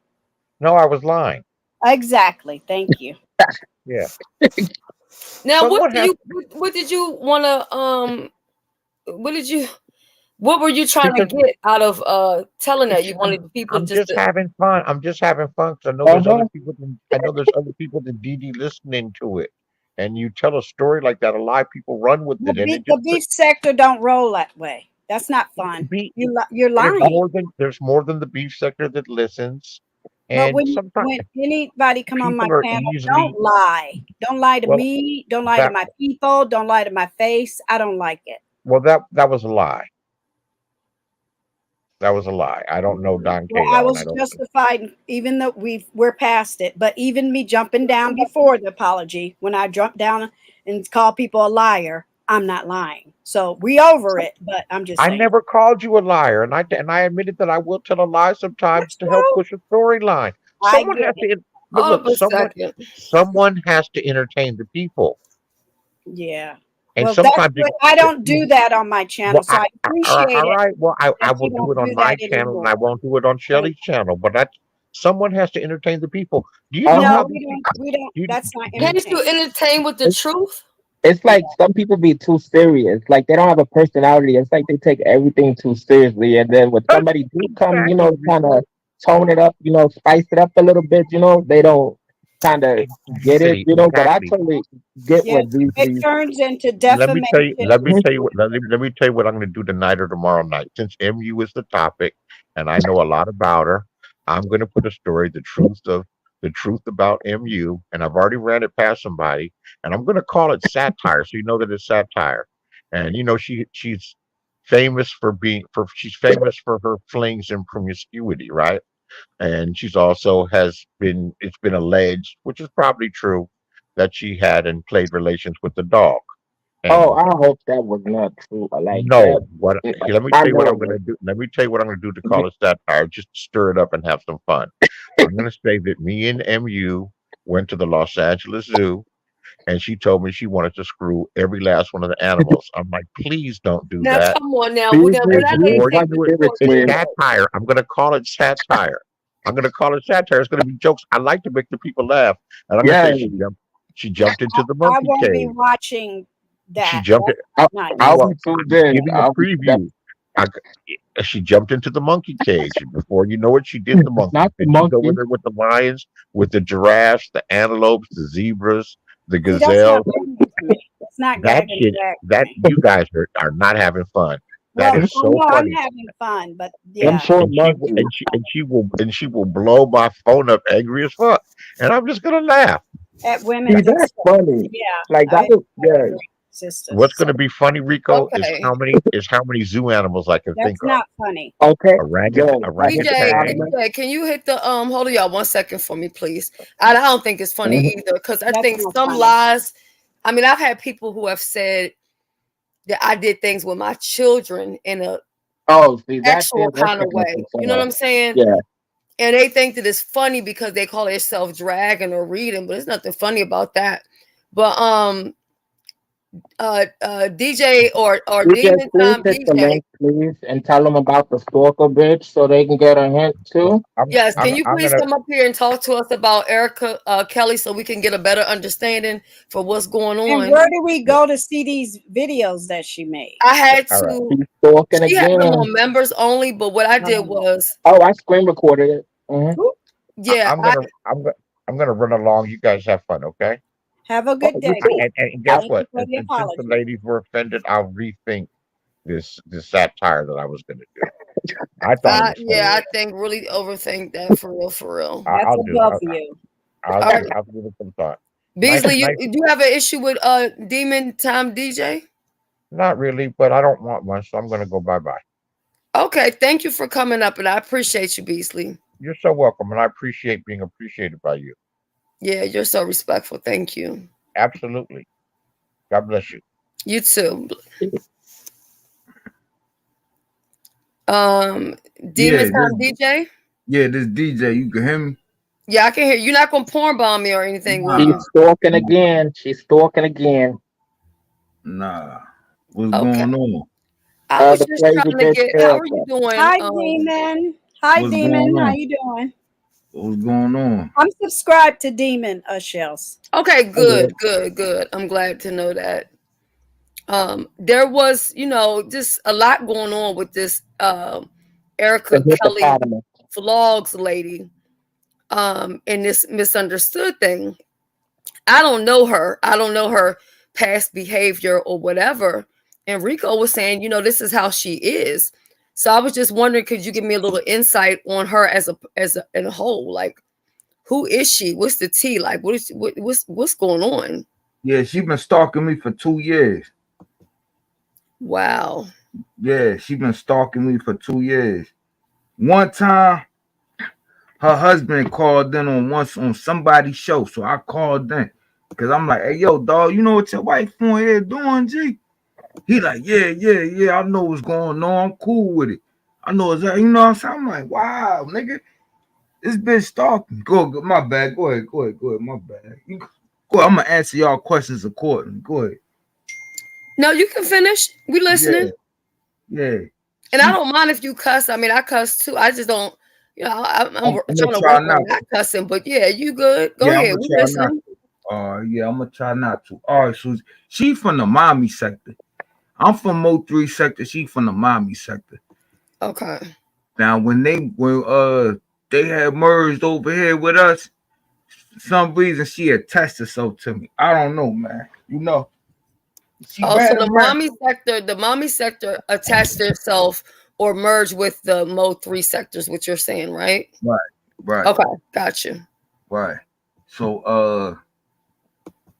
no, I was lying. Exactly. Thank you. Yeah. Now, Someone has what did you want to what did you what were you trying to because get out of telling that it's, you wanted people I'm just just to? having fun. I'm just having fun 'cause I know there's other Uh-huh. people. I know there's other people that DD listening to it, and you tell a story like that, a lot of people run with The it, and beef, it the just beef sector don't roll that way. That's not fun. be. You're lying. There's more than the beef sector that listens, But and sometimes when anybody come on my people are panel, easily. don't lie. Don't lie to Well, me. Don't lie to that my people. Don't lie to my face. I don't like it. that was a lie. That was a lie. I don't know Don Well, I Cato, and I was don't. justified, even though we're past it. But even me jumping down before the apology, when I jumped down and called people a liar, I'm not lying. So we over it. But I'm just I saying never called you a liar, and I admitted that I will tell a lie sometimes that's to help true. push a storyline. I Someone get has it. to, but Hold look, up a second. someone has to entertain the people, Yeah. and Well, that's sometimes what I don't do that on my channel. well, So I appreciate all it right, well, I that will you do don't it on do my that channel, and I anymore. won't do it on Thank Shelly's channel. But someone has to entertain the people. Do you know Uh-huh. how No, these we don't. people? We don't. Do you, That's not do you, Can't you entertaining. entertain with the It's, truth? it's Yeah. like some people be too serious. Like they don't have a personality. It's like they take everything too seriously. And then when somebody do come, exactly, kind of tone it up, spice it up a little bit, they don't kind of get it, but I exactly. totally get Yes. what these It turns into Let me tell you. defamation. Let me tell you what. Let me tell you what I'm going to do tonight or tomorrow night. Since MU is the topic, and I know a lot about her, I'm going to put a story, the truth about MU, and I've already ran it past somebody, and I'm going to call it satire, so you know that it's satire. And she's famous for her flings and promiscuity, right? And she's also has been it's been alleged, which is probably true, that she had and played relations with the dog. Oh, And I hope that was not true. Like that. no, what here, let me I tell you what know I'm it gonna was. do. Let me tell you what I'm gonna do to call it satire, just to stir it up and have some fun. I'm gonna say that me and MU went to the Los Angeles Zoo and she told me she wanted to screw every last one of the animals. I'm like, please don't do Now, that. come on now. Beasley, When And I know you please before take you don't the do it, give it short to it's him. short. satire. I'm gonna call it satire. I'm gonna call it satire. It's gonna be jokes. I like to make the people laugh. And I'm gonna say Yeah, She jumped into the I monkey won't be cage. watching She that. jumped. That's not I'll good. Well, be too I'm good. giving a preview. I, she jumped into the monkey cage. And before you know it, she did the It's monkey. not the Then she go in monkey. there with the lions, with the giraffes, the antelopes, the zebras, the See, that's not gazelles. funny to me. That's not That gag and shit, drag to that me. you guys are not having fun. That Well, is I so know I'm funny. having fun, but Them yeah, poor And she will- monkeys. and she will blow my phone up angry as fuck. And I'm just gonna laugh. at women See, just that's funny. yeah, Like that I is yeah. agree, sister. What's So gonna be funny, Rico, is Okay. how many zoo animals I can think that's of. not funny. Okay. Yo, A I hit the orangutan. bottom. DJ, can you hit the hold on y'all 1 second for me, please? I don't think it's funny Mhm. either because I That's think not some funny. lies. I mean, I've had people who have said that I did things with my children in a Oh, see that sexual that's kind of way. You know what I'm saying? Yeah. And they think that it's funny because they call themselves dragging or reading, but there's nothing funny about that. But DJ or DJ, Demon please Time hit the DJ. link, please, and tell them about the stalker bitch so they can get a hint Well, too. Yes, I'm can you I'm please gonna come up here and talk to us about Erica Kelly so we can get a better understanding for what's going And on? where do we go to see these videos that she made? I had all right. to. She's stalking She had them again. on members only, but what I did was, Oh, I screen recorded it. Mhm. I, yeah, I'm gonna I'm gonna I'm gonna run along. You guys have fun, okay? Have a Oh, good you day. too. And guess Thank you what? for the And since the apology. ladies were offended, I'll rethink this satire that I was gonna do. I thought it was funny. yeah, I think really overthink that for real, for real. That's I'll do. above you. I'll All right, do. I'll give it some thought. Nice, Beasley, nice. you do have an issue with Demon Time DJ? Not really, but I don't want one, so I'm gonna go bye bye. Okay, thank you for coming up, and I appreciate you, Beasley. You're so welcome, and I appreciate being appreciated by you. Yeah, you're so respectful. Thank you. Absolutely. God bless you. You too. Demon Yeah, Time DJ. this DJ. You can hear me? Yeah, I can hear you. You're not gonna porn bomb me or anything, will Nah, you? She's stalking again. She's stalking again. nah. What's Okay. going on? I was The just crazy trying to bitch get. How are you Erica. doing? Hi, Demon. Hi, What's Demon. going How on? you doing? What's going on? I'm subscribed to Demon Shells. Okay, Okay. good. I'm glad to know that. There was, just a lot going on with this Erica The Kelly hippopotamus. vlogs lady, and this misunderstood thing. I don't know her. I don't know her past behavior or whatever. And Rico was saying, this is how she is. So I was just wondering, could you give me a little insight on her as a in a whole? Like, who is she? What's the tea? Like, what's going on? Yeah, she been stalking me for 2 years. Wow. Yeah, she been stalking me for 2 years. One time, her husband called in on somebody's show, so I called in because I'm like, "Hey, yo, dog, you know what your wife on here doing, G?" He like, yeah, I know what's going on. I'm cool with it. I know it's you know what I'm saying. I'm like, wow, nigga, this bitch stalking. Go, my bad. Go ahead, my bad. Go ahead. I'm gonna answer y'all questions accordingly. Go ahead. No, you can finish. We listening. Yeah. And I don't mind if you cuss. I mean, I cuss too. I just don't, I'm I'm trying gonna to try work not on not cussing. But yeah, you good. Go Yeah, I'm ahead. gonna We try not listening. to. Yeah, I'm gonna try not to. All right, so she from the mommy sector. I'm from Mo3 sector. She from the mommy sector. Okay. Now, when they had merged over here with us, for some reason she attached herself to me. I don't know, man. She Oh, so ran around. the mommy sector attached itself or merged with the Mo3 sectors, what you're saying, right? Right. Okay, got you. Right. So,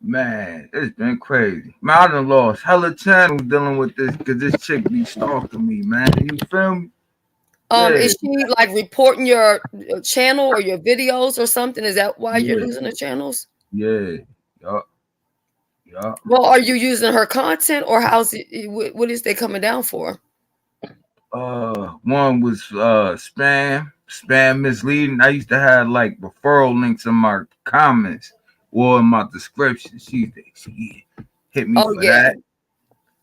man, it's been crazy. Man, I done lost hella channel dealing with this because this chick be stalking me, man. You feel me? Yeah. Is she like reporting your channel or your videos or something? Is that why you're Yeah. losing the channels? Yeah. Well, are you using her content or how's it? What is they coming down for? One was spam misleading. I used to have like referral links in my comments or in my description. She hit me for that.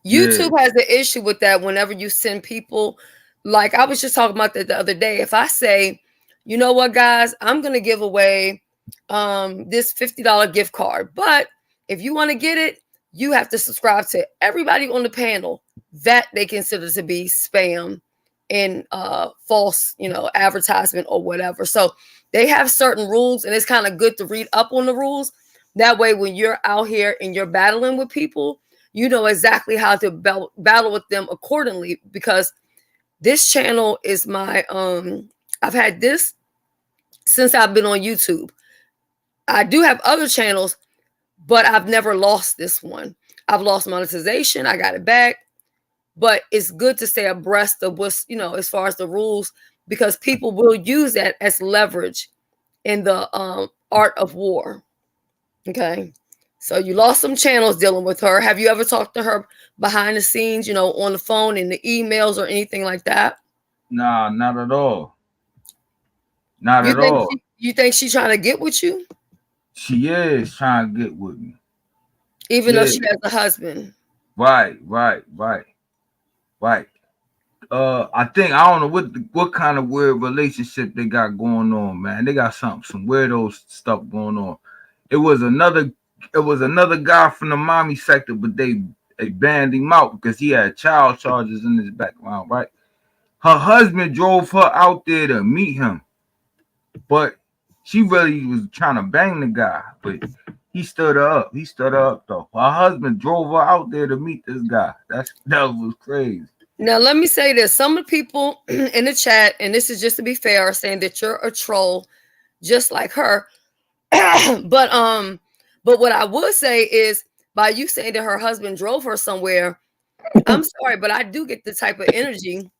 YouTube has the issue with that whenever you send people. Like I was just talking about that the other day. If I say, you know what, guys, I'm gonna give away this $50 gift card, but If you want to get it, you have to subscribe to everybody on the panel that they consider to be spam and false, advertisement or whatever. So they have certain rules, and it's kind of good to read up on the rules. That way, when you're out here and you're battling with people, you know exactly how to battle with them accordingly. Because this channel is my I've had this since I've been on YouTube. I do have other channels, but I've never lost this one. I've lost monetization. I got it back. But it's good to stay abreast of what's, as far as the rules, because people will use that as leverage in the art of war. Okay. So you lost some channels dealing with her. Have you ever talked to her behind the scenes, on the phone, in the emails or anything like that? Nah, not at all. Not You at think all. you think she's trying to get with you? She is trying to get with me. Even though she has a husband. Right. I think I don't know what kind of weird relationship they got going on, man. They got some weirdo stuff going on. It was another guy from the mommy sector, but they banned him out because he had child charges in his background, right? Her husband drove her out there to meet him, but she really was trying to bang the guy, but he stood her up. He stood her up though. Her husband drove her out there to meet this guy. That was crazy. Now, let me say this. Some of the people in the chat, and this is just to be fair, are saying that you're a troll just like her. But what I would say is, by you saying that her husband drove her somewhere, I'm sorry, but I do get the type of energy.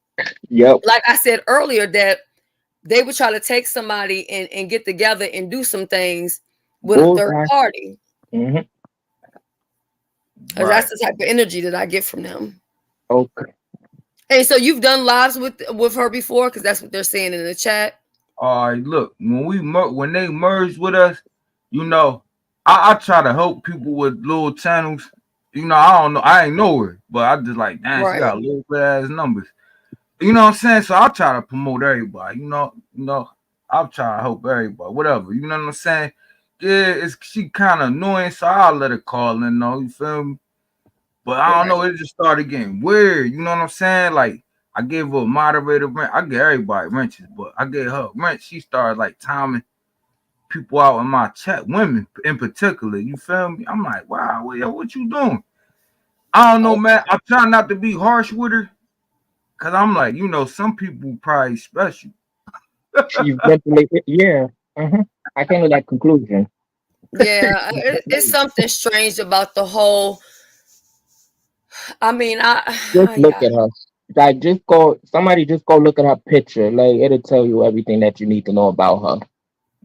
Yep. Like I said earlier, that they would try to take somebody and get together and do some things with a third party. Mm-hmm. Right. That's the type of energy that I get from them. Okay. Hey, so you've done lives with her before, because that's what they're saying in the chat. All right, look, when they merged with us, I try to help people with little channels. I don't know, I ain't know her, but I just like, damn, she got little ass numbers. You know what I'm saying? So I try to promote everybody. I'll try to help everybody, whatever. You know what I'm saying? Yeah, she kind of annoying, so I'll let her call in. You feel me? But I don't know. It just started getting weird. You know what I'm saying? Like, I gave her a moderator rent. I get everybody wrenches, but I gave her rent. She started like timing people out in my chat, women in particular. You feel me? I'm like, wow, what you doing? I don't know, man. I try not to be harsh with her, cause I'm like, some people probably special. She's definitely, yeah. Uh-huh. I came to that conclusion. Yeah, it's something strange about the whole. I mean, just look at her. Like, somebody just go look at her picture. Like, it'll tell you everything that you need to know about her.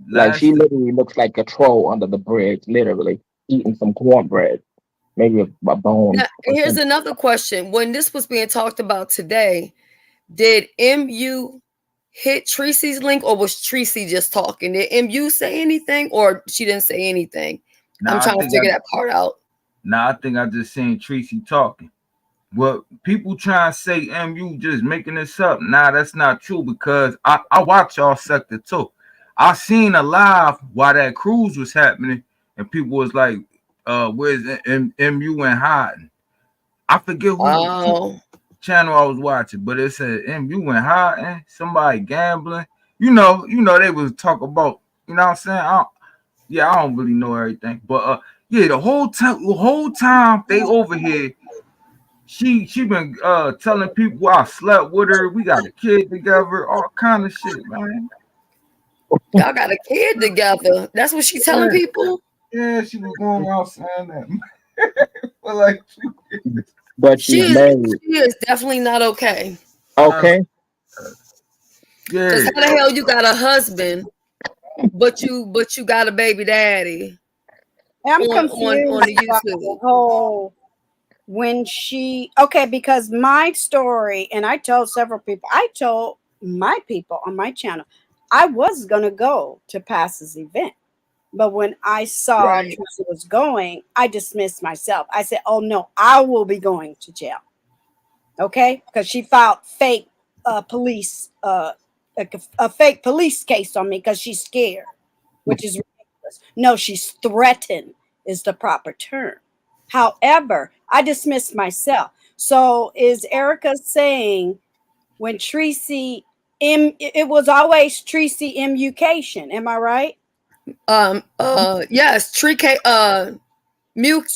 Like, she literally looks like a troll under the bridge, literally eating some cornbread, maybe a bone. Now, here's another question. When this was being talked about today, did MU hit Tracy's link, or was Tracy just talking? Did MU say anything, or she didn't say anything? I'm trying to figure that part out. I think I just seen Tracy talking. Well, people try and say MU just making this up. That's not true, because I watch y'all sector too. I seen a live while that cruise was happening, and people was like, where's MU and hiding? I forget who channel I was watching, but it said MU and hiding, somebody gambling. They was talking about, you know what I'm saying? I don't really know everything. But the whole time they over here, she been telling people I slept with her, we got a kid together, all kind of shit, man. Y'all got a kid together. That's what she's telling people. Yeah, she was going around saying that. For like 2 years. But she is definitely not okay. Okay. Because how the hell you got a husband, but you got a baby daddy? I'm confused on the YouTube. Oh, when because my story, and I told several people, I told my people on my channel, I was gonna go to Pass's event, but when I saw Tracy was going, I dismissed myself. I said, "Oh no, I will be going to jail." Okay, because she filed fake police, a fake police case on me because she's scared, which is ridiculous. No, she's threatened is the proper term. However, I dismissed myself. So is Erica saying when Tracy it was always Tracy Mucation? Am I right? Yes, tree cake. So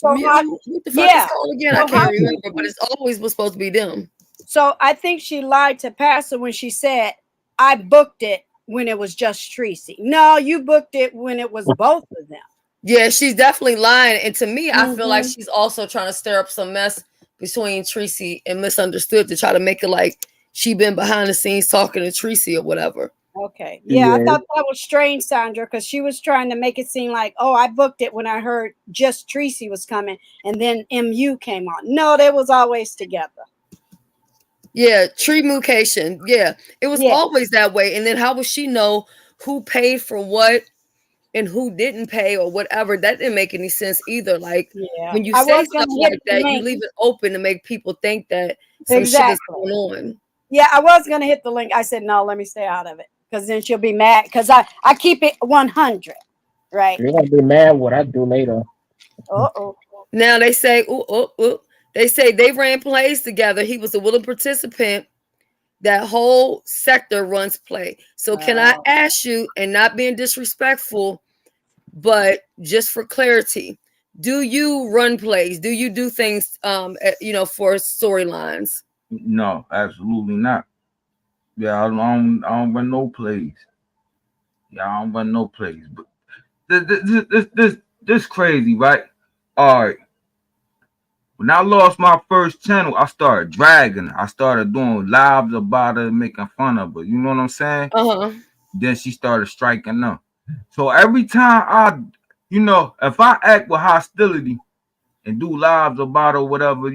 how, What the fuck is yeah. called again? I So how can't do you remember, but it's always was supposed to be them. So I think she lied to Pastor when she said, I booked it when it was just Tracy. No, you booked it when it was both of them. Yeah, she's definitely lying. And to me, I feel like Mm-hmm. she's also trying to stir up some mess between Tracy and Misunderstood to try to make it like she been behind the scenes talking to Tracy or whatever. Okay. Yeah, I Yeah, thought that was strange, Sandra, because she was trying to make it seem like, oh, I booked it when I heard just Tracy was coming and then MU came on. No, they was always together. Yeah, tree mutation. Yeah, it was Yeah. always that way. And then how would she know who paid for what and who didn't pay or whatever? That didn't make any sense either. Like Yeah. when you I say was stuff gonna hit like the that, you link. leave it open to make people think that some shit is Exactly. going on. Yeah, I was gonna hit the link. I said no, let me stay out of it. Because then she'll be mad. Because I keep it 100. Right. you're gonna be mad what I do later. Uh-oh. Now they say, they say they ran plays together. He was a willing participant. That whole sector runs play. So can I ask you, and not being disrespectful, but just for clarity, do you run plays? Do you do things for storylines? No, absolutely not. Yeah, I don't run no plays. Yeah, I don't run no plays. But this crazy, right? All right. When I lost my first channel, I started dragging her. I started doing lives about her, making fun of her. You know what I'm saying? Uh-huh. Then she started striking up. So every time if I act with hostility and do lives about her, whatever,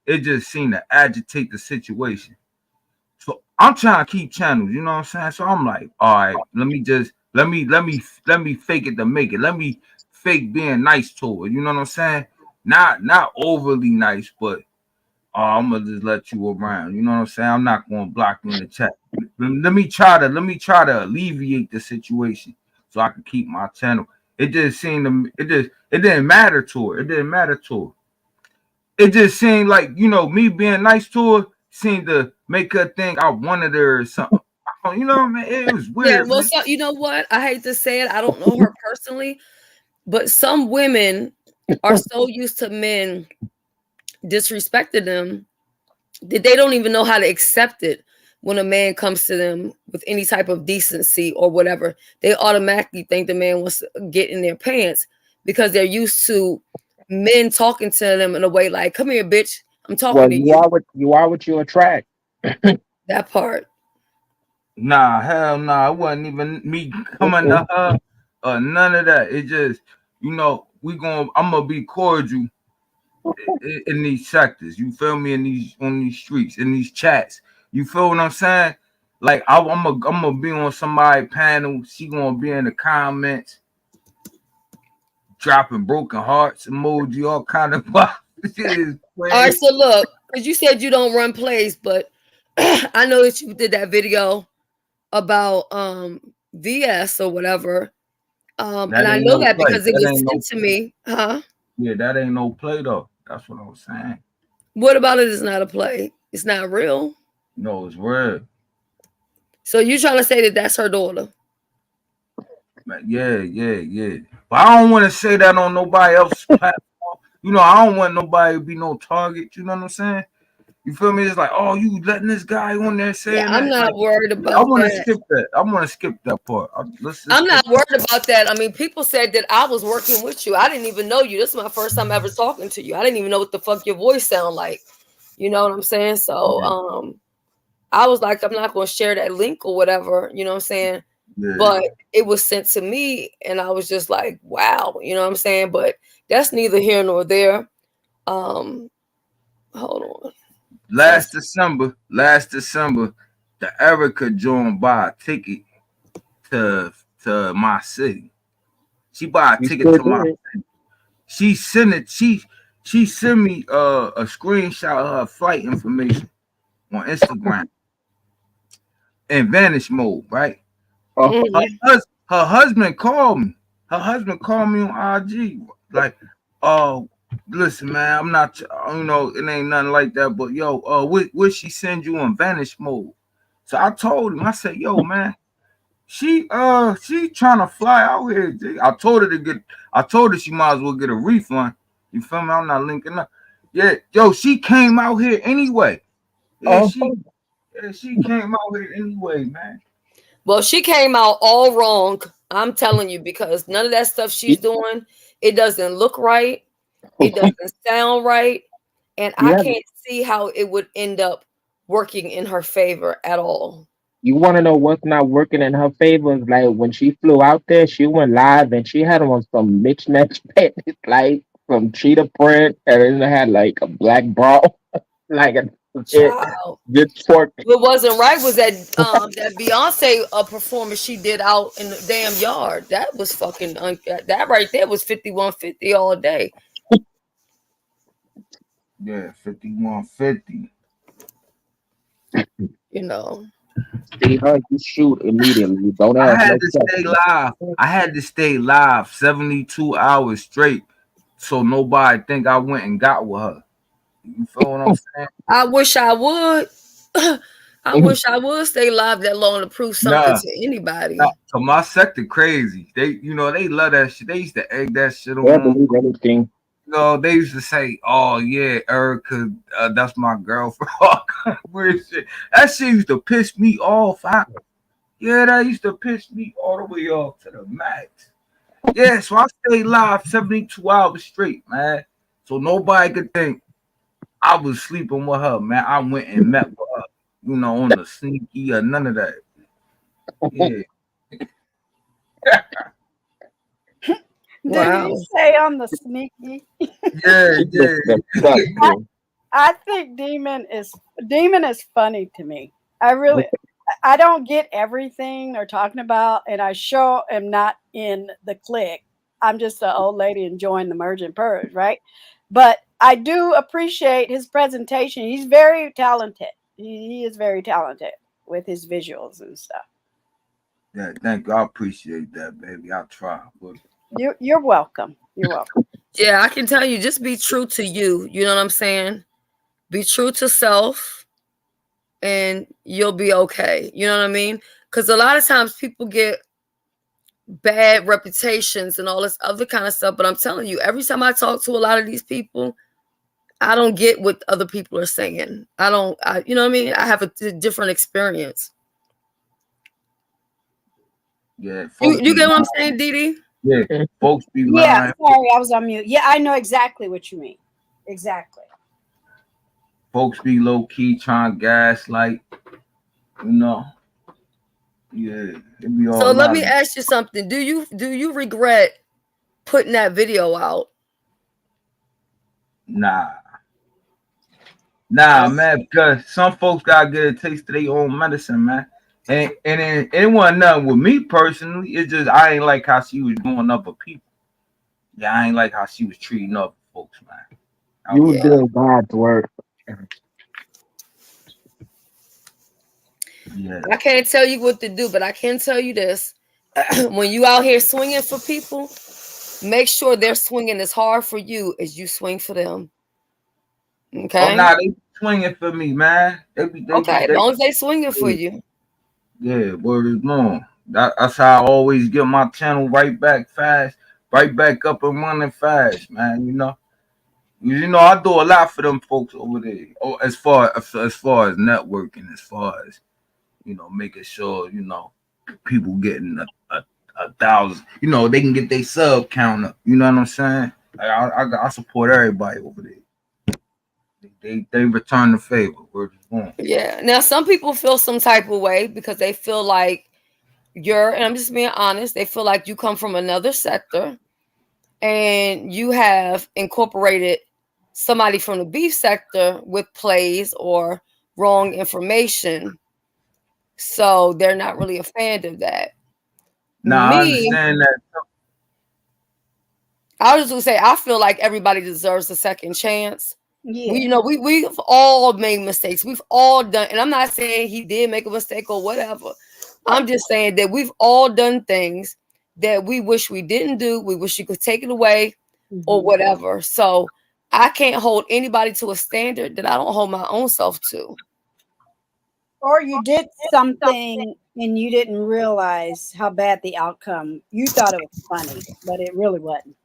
it just seemed to agitate the situation. So I'm trying to keep channels, you know what I'm saying? So I'm like, all right, let me fake it to make it. Let me fake being nice to her, you know what I'm saying? Not overly nice, but I'm gonna just let you around. You know what I'm saying? I'm not gonna block you in the chat. Let me try to alleviate the situation so I can keep my channel. It just seemed to it didn't matter to her. It didn't matter to her. It just seemed like, me being nice to her seemed to make her think I wanted her or something. You know what I mean? It was Yeah, weird, well, man. so, you know what? I hate to say it. I don't know her personally, but some women are so used to men disrespecting them that they don't even know how to accept it when a man comes to them with any type of decency or whatever. They automatically think the man wants to get in their pants because they're used to men talking to them in a way like, come here, bitch, I'm talking Well, to you you. are what you attract. That part. Nah, hell nah. It wasn't even me coming to her or none of that. It just, I'm gonna be cordial in these sectors. You feel me? On these streets, in these chats. You feel what I'm saying? Like I'm gonna be on somebody's panel. She gonna be in the comments, dropping broken hearts emoji, all kind of shit is All right, crazy. so look, because you said you don't run plays, but I know that you did that video about VS or whatever. And That I ain't know no that play. because it That was ain't sent no to me. Huh? Yeah, that ain't no play though. That's what I was saying. What about it is not a play? It's not real. No, it's real. So you trying to say that that's her daughter? Yeah. But I don't want to say that on nobody else's platform. I don't want nobody to be no target. You know what I'm saying? You feel me? It's like, oh, you letting this guy on there Yeah, saying I'm that? not Like, worried I about want to that. skip that. I want to skip that part. Let's just I'm skip. not worried about that. I mean, people said that I was working with you. I didn't even know you. This is my first time ever talking to you. I didn't even know what the fuck your voice sound like. You know what I'm saying? So, Yeah, I was like, I'm not going to share that link or whatever. You know what I'm saying? yeah. But it was sent to me, and I was just like, wow. You know what I'm saying? But that's neither here nor there. Um, hold on. So Last December, the Erica joined by a ticket to my city. She bought a You ticket still to my do it. She sent it. She sent me a screenshot of her flight information on Instagram in vanish mode, right? Oh, Her, mhm. her husband called me. Her husband called me on IG. Like, Oh, listen, man, I'm not. It ain't nothing like that. But yo, what she send you in vanish mode? So I told him, I said, yo, man, she trying to fly out here. G. I told her she might as well get a refund. You feel me? I'm not linking up. Yeah, yo, she came out here anyway. Yeah, Oh, she came out here anyway, man. Well, she came out all wrong. I'm telling you, because none of that stuff she's doing, it doesn't look right. It doesn't sound right. And I yeah. can't see how it would end up working in her favor at all. You want to know what's not working in her favor? Is like when she flew out there, she went live and she had on some mismatched pants, like some cheetah print, and then it had like a black bra, like it Child. just twerk. What wasn't right was that Beyonce performance she did out in the damn yard. That was fucking that right there was 5150 all day. Yeah, 5150. You know. See her, you shoot immediately. Don't I ask had no to stay questions. live. I had to stay live 72 hours straight so nobody think I went and got with her. You feel what I'm saying? I wish I would. I wish I would stay live that long to prove something Nah, to anybody. nah. So my sector crazy. They love that shit. They used to egg that shit They'll on. believe anything. They used to say, "Oh yeah, Erica, that's my girlfriend." Weird shit. That shit used to piss me off. That used to piss me all the way off to the max. Yeah, so I stayed live 72 hours straight, man. So nobody could think I was sleeping with her, man. I went and met with her, on the sneaky or none of that. Yeah, Did Wow. he say on the sneaky? yeah, yeah. Disgusting. I think Demon is funny to me. I don't get everything they're talking about, and I sure am not in the clique. I'm just an old lady enjoying the merge and purge, right? But I do appreciate his presentation. He's very talented. He is very talented with his visuals and stuff. Yeah, thank you. I appreciate that, baby. I try. But You're welcome. You're welcome. Yeah, I can tell you, just be true to you. You know what I'm saying? Be true to self and you'll be okay. You know what I mean? Because a lot of times people get bad reputations and all this other kind of stuff. But I'm telling you, every time I talk to a lot of these people, I don't get what other people are saying. You know what I mean? I have a different experience. yeah, folks You be get what I'm lying. saying, Dee? Yeah, folks be Yeah, lying. sorry, I was on mute. Yeah, I know exactly what you mean. Exactly. Folks be low key trying to gaslight. You know. Yeah, it be all So a let lot me of ask you something. Do you regret putting that video out? nah. Oh, Nah, man, because some folks gotta get a taste of their own medicine, man. And it wasn't nothing with me personally. It's just I ain't like how she was doing other people. Yeah, I ain't like how she was treating other folks, man. I You was was yeah. doing God's work. yeah. I can't tell you what to do, but I can tell you this. When you out here swinging for people, make sure they're swinging as hard for you as you swing for them. Oh Okay? nah, they be swinging for me, man. Okay, as long as they swinging for you. yeah, word is long. That's how I always get my channel right back fast, right back up and running fast, man. I do a lot for them folks over there. Oh, as far as networking, as far as making sure people getting a thousand. They can get their sub count up. You know what I'm saying? Like, I support everybody over there. They return the favor. Word is born. Yeah. Now some people feel some type of way because they feel like and I'm just being honest, they feel like you come from another sector and you have incorporated somebody from the beef sector with plays or wrong information. So they're not really a fan of that. Now I Me, understand that. I was just gonna say I feel like everybody deserves a second chance. Yeah. We've all made mistakes. We've all done, and I'm not saying he did make a mistake or whatever. I'm just saying that we've all done things that we wish we didn't do. We wish you could take it away. or whatever. So I can't hold anybody to a standard that I don't hold my own self to. Or you did something and you didn't realize how bad the outcome. You thought it was funny, but it really wasn't.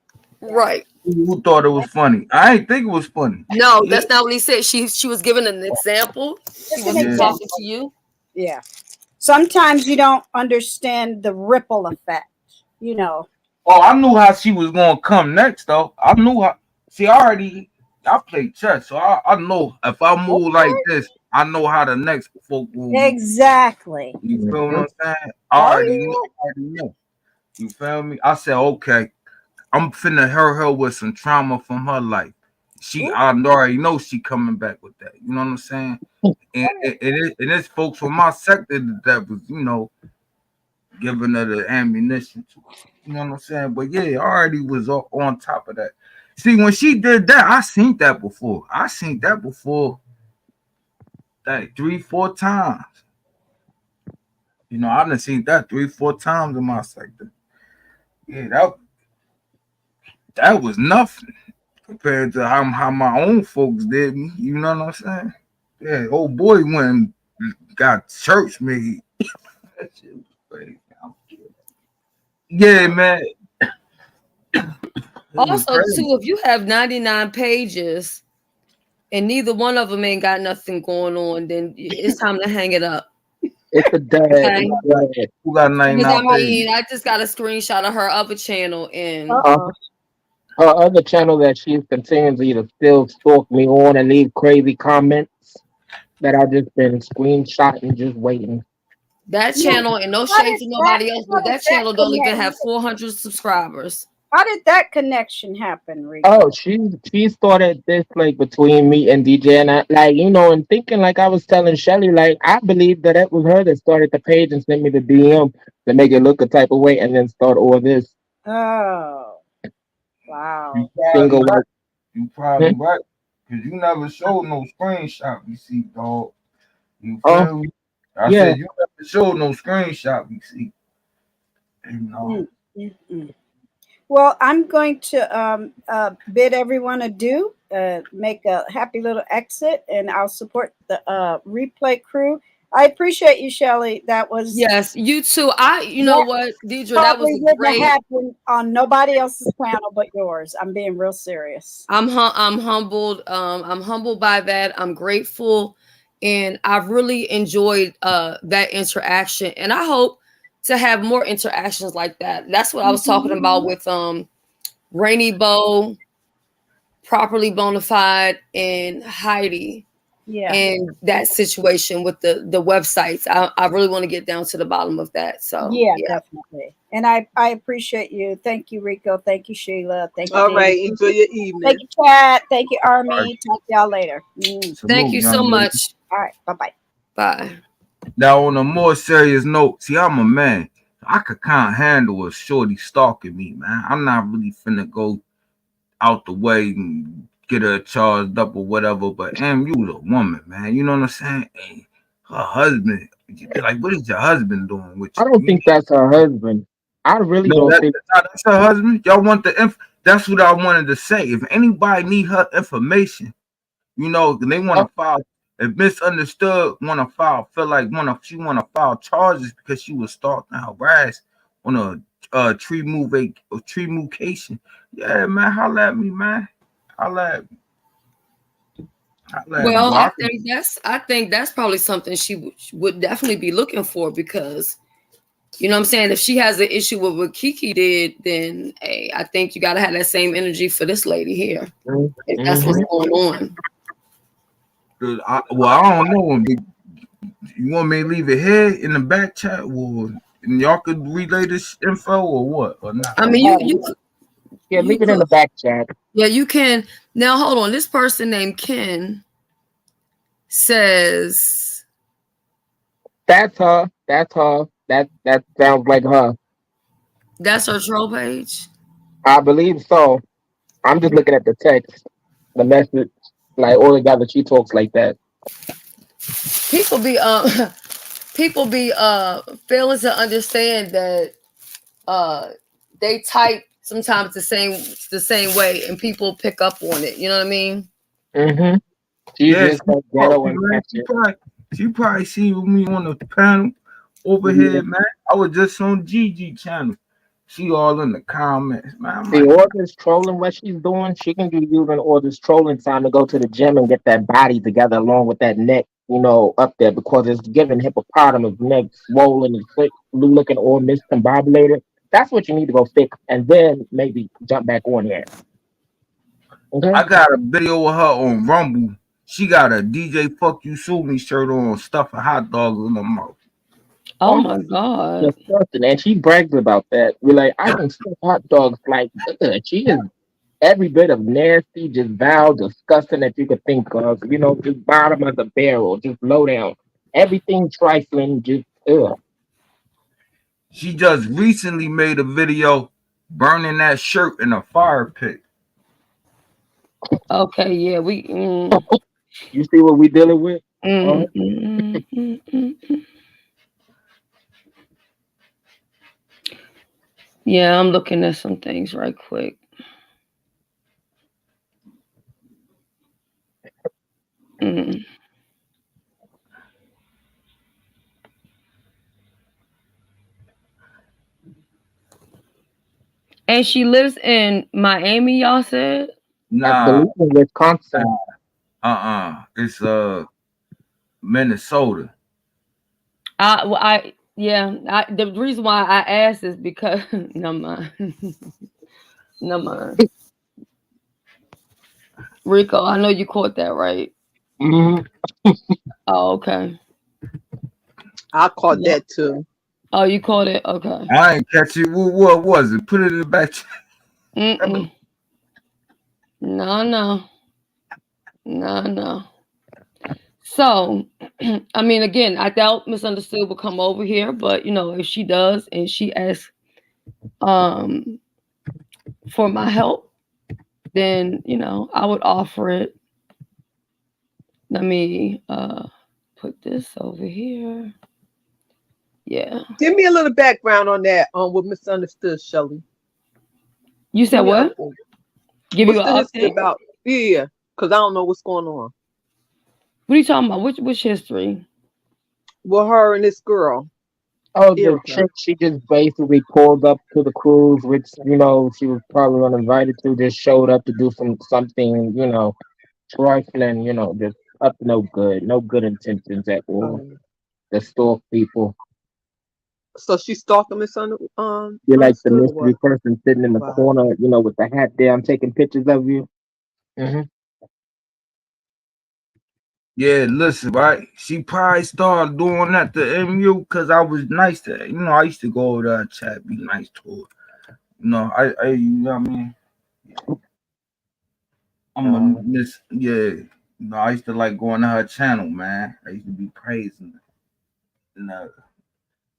Right. Who thought it was funny? I ain't think it was funny. No, that's not what he said. She was giving an example. She Just an wasn't example. talking to you. Yeah. Sometimes you don't understand the ripple effect, you know. Oh, I knew how she was gonna come next, though. I knew how. See, I played chess, so I know if I move like this, I know how the next folk will. Exactly. You feel what I'm saying? I Oh, already know. You feel me? I said, okay, I'm finna hurt her with some trauma from her life. I already know she coming back with that. You know what I'm saying? And it's folks from my sector that was, giving her the ammunition to. You know what I'm saying? But yeah, I already was on top of that. See, when she did that, I seen that before. Like 3-4 times. I done seen that 3-4 times in my sector. Yeah, that was nothing compared to how my own folks did me. You know what I'm saying? Yeah, old boy went and got church made. That shit was crazy. Yeah, man. Also, too, if you have 99 pages and neither one of them ain't got nothing going on, then it's time to hang it up. It's a dud. Okay? Who got 99 Because I pages? mean, I just got a screenshot of her other channel and Her other channel that she's continuously to still stalk me on and leave crazy comments that I've just been screenshotting, just waiting. that channel, and no shade to nobody else, but that channel don't even have 400 subscribers. How did that connection happen, Rico? Oh, she started this like between me and DJ, and and thinking like I was telling Shelly, like I believe that it was her that started the page and sent me the DM to make it look a type of way, and then start all this. Oh, wow. You probably right. Because you never showed no screenshot receipt, dog. You feel me? I said you never showed no screenshot receipt. Well, I'm going to bid everyone adieu, make a happy little exit, and I'll support the replay crew. I appreciate you, Shelly. That was yes, you too. You know what, Deidre, that was great. Happen on nobody else's channel but yours. I'm being real serious. I'm humbled. I'm humbled by that. I'm grateful, and I've really enjoyed that interaction. And I hope to have more interactions like that. That's what I was talking about with Rainy Bow, Properly Bonafide, and Heidi. Yeah. And that situation with the websites. I really want to get down to the bottom of that. So yeah, definitely. And I appreciate you. Thank you, Rico. Thank you, Sheila. Thank you. All right. Enjoy your evening. Thank you, Chad. Thank you, Army. Talk to y'all later. Thank you so much. All right. Bye-bye. Bye. Now, on a more serious note, see, I'm a man. I could kind of handle a shorty stalking me, man. I'm not really finna go out the way and get her charged up or whatever. But you was a woman, man. You know what I'm saying? Hey, her husband, like, what is your husband doing with you? I don't think that's her husband. I really don't think that's her husband. Y'all want the that's what I wanted to say. If anybody need her information, they want to file. If misunderstood, want to file, she want to file charges because she was stalked and harassed on a tree movecation. Yeah, man, holla at me, man. Holla at me. Well, I think that's probably something she would definitely be looking for, because you know what I'm saying, if she has an issue with what Kiki did, then hey, I think you got to have that same energy for this lady here. If that's what's going on. I don't know. You want me to leave it here in the back chat, and y'all could relay this info or what, or not? I mean, leave it in the back chat. Yeah, you can. Now, hold on. This person named Ken says that's her. That's her. That sounds like her. That's her troll page? I believe so. I'm just looking at the text, the message, like all together. She talks like that. People be failing to understand that they type sometimes the same way, and people pick up on it. You know what I mean? Mm-hmm. She Yeah, just she like called ghetto me, and man. catch it. She probably seen me on the panel over Yeah. here, man. I was just on Gigi channel. She all in the comments, man. I'm See, like, all this trolling, what she's doing, she can be using all this trolling time to go to the gym and get that body together along with that neck, up there because it's giving hippopotamus neck swollen and thick, looking all miscombobulated. That's what you need to go fix and then maybe jump back on here. Okay? I got a video of her on Rumble. She got a DJ Fuck You Sue Me shirt on, stuffing hot dogs in her mouth. Oh my god. Disgusting. And she brags about that. We're like, I can stuff hot dogs like she is every bit of nasty, just vile, disgusting that you could think of. Just bottom of the barrel, just low down. Everything trifling, just ugh. She just recently made a video burning that shirt in a fire pit. Okay, yeah, we. You see what we dealing with? Mm, mm, mm, mm, mm. Yeah, I'm looking at some things right quick. Mm. And she lives in Miami, y'all said? I Nah, believe in Wisconsin. it's Minnesota. The reason why I asked is because no mind. No mind. Rico, I know you caught that, right? Mm-hmm. Oh, okay. I caught Yeah. that too. Oh, you caught it? Okay. I ain't catch it. What was it? Put it in the back. Mm-mm. No. So, I mean, again, I doubt Misunderstood will come over here, but if she does and she asks for my help, then I would offer it. Let me put this over here. Yeah. Give me a little background on that, with Misunderstood, Shelly. You said Give me an what? update. Give What's you an the history update? about? Yeah, because I don't know what's going on What are you talking about? Which history? with her and this girl, Oh, the Erica. chick, she just basically pulled up to the cruise, which, she was probably uninvited to, just showed up to do something, trifling, just up to no good intentions at all. The stalk people. So she's stalking You're like the understood or mystery what? person sitting in the Wow. corner, with the hat down, taking pictures of you. Mm-hmm. Yeah, listen, right? She probably started doing that to MU because I was nice to her. I used to go over there and chat, be nice to her. You know what I mean? I'm a miss, yeah. I used to like going to her channel, man. I used to be praising her.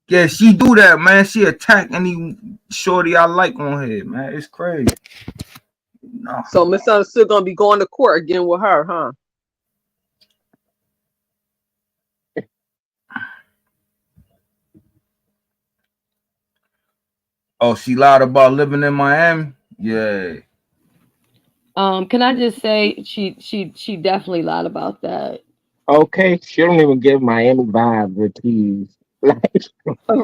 Yeah, she do that, man. She attack any shorty I like on here, man. It's crazy. No. So Misunderstood gonna be going to court again with her, huh? Oh, she lied about living in Miami? Yeah. Can I just say she definitely lied about that. Okay, she don't even give Miami vibes or keys. Like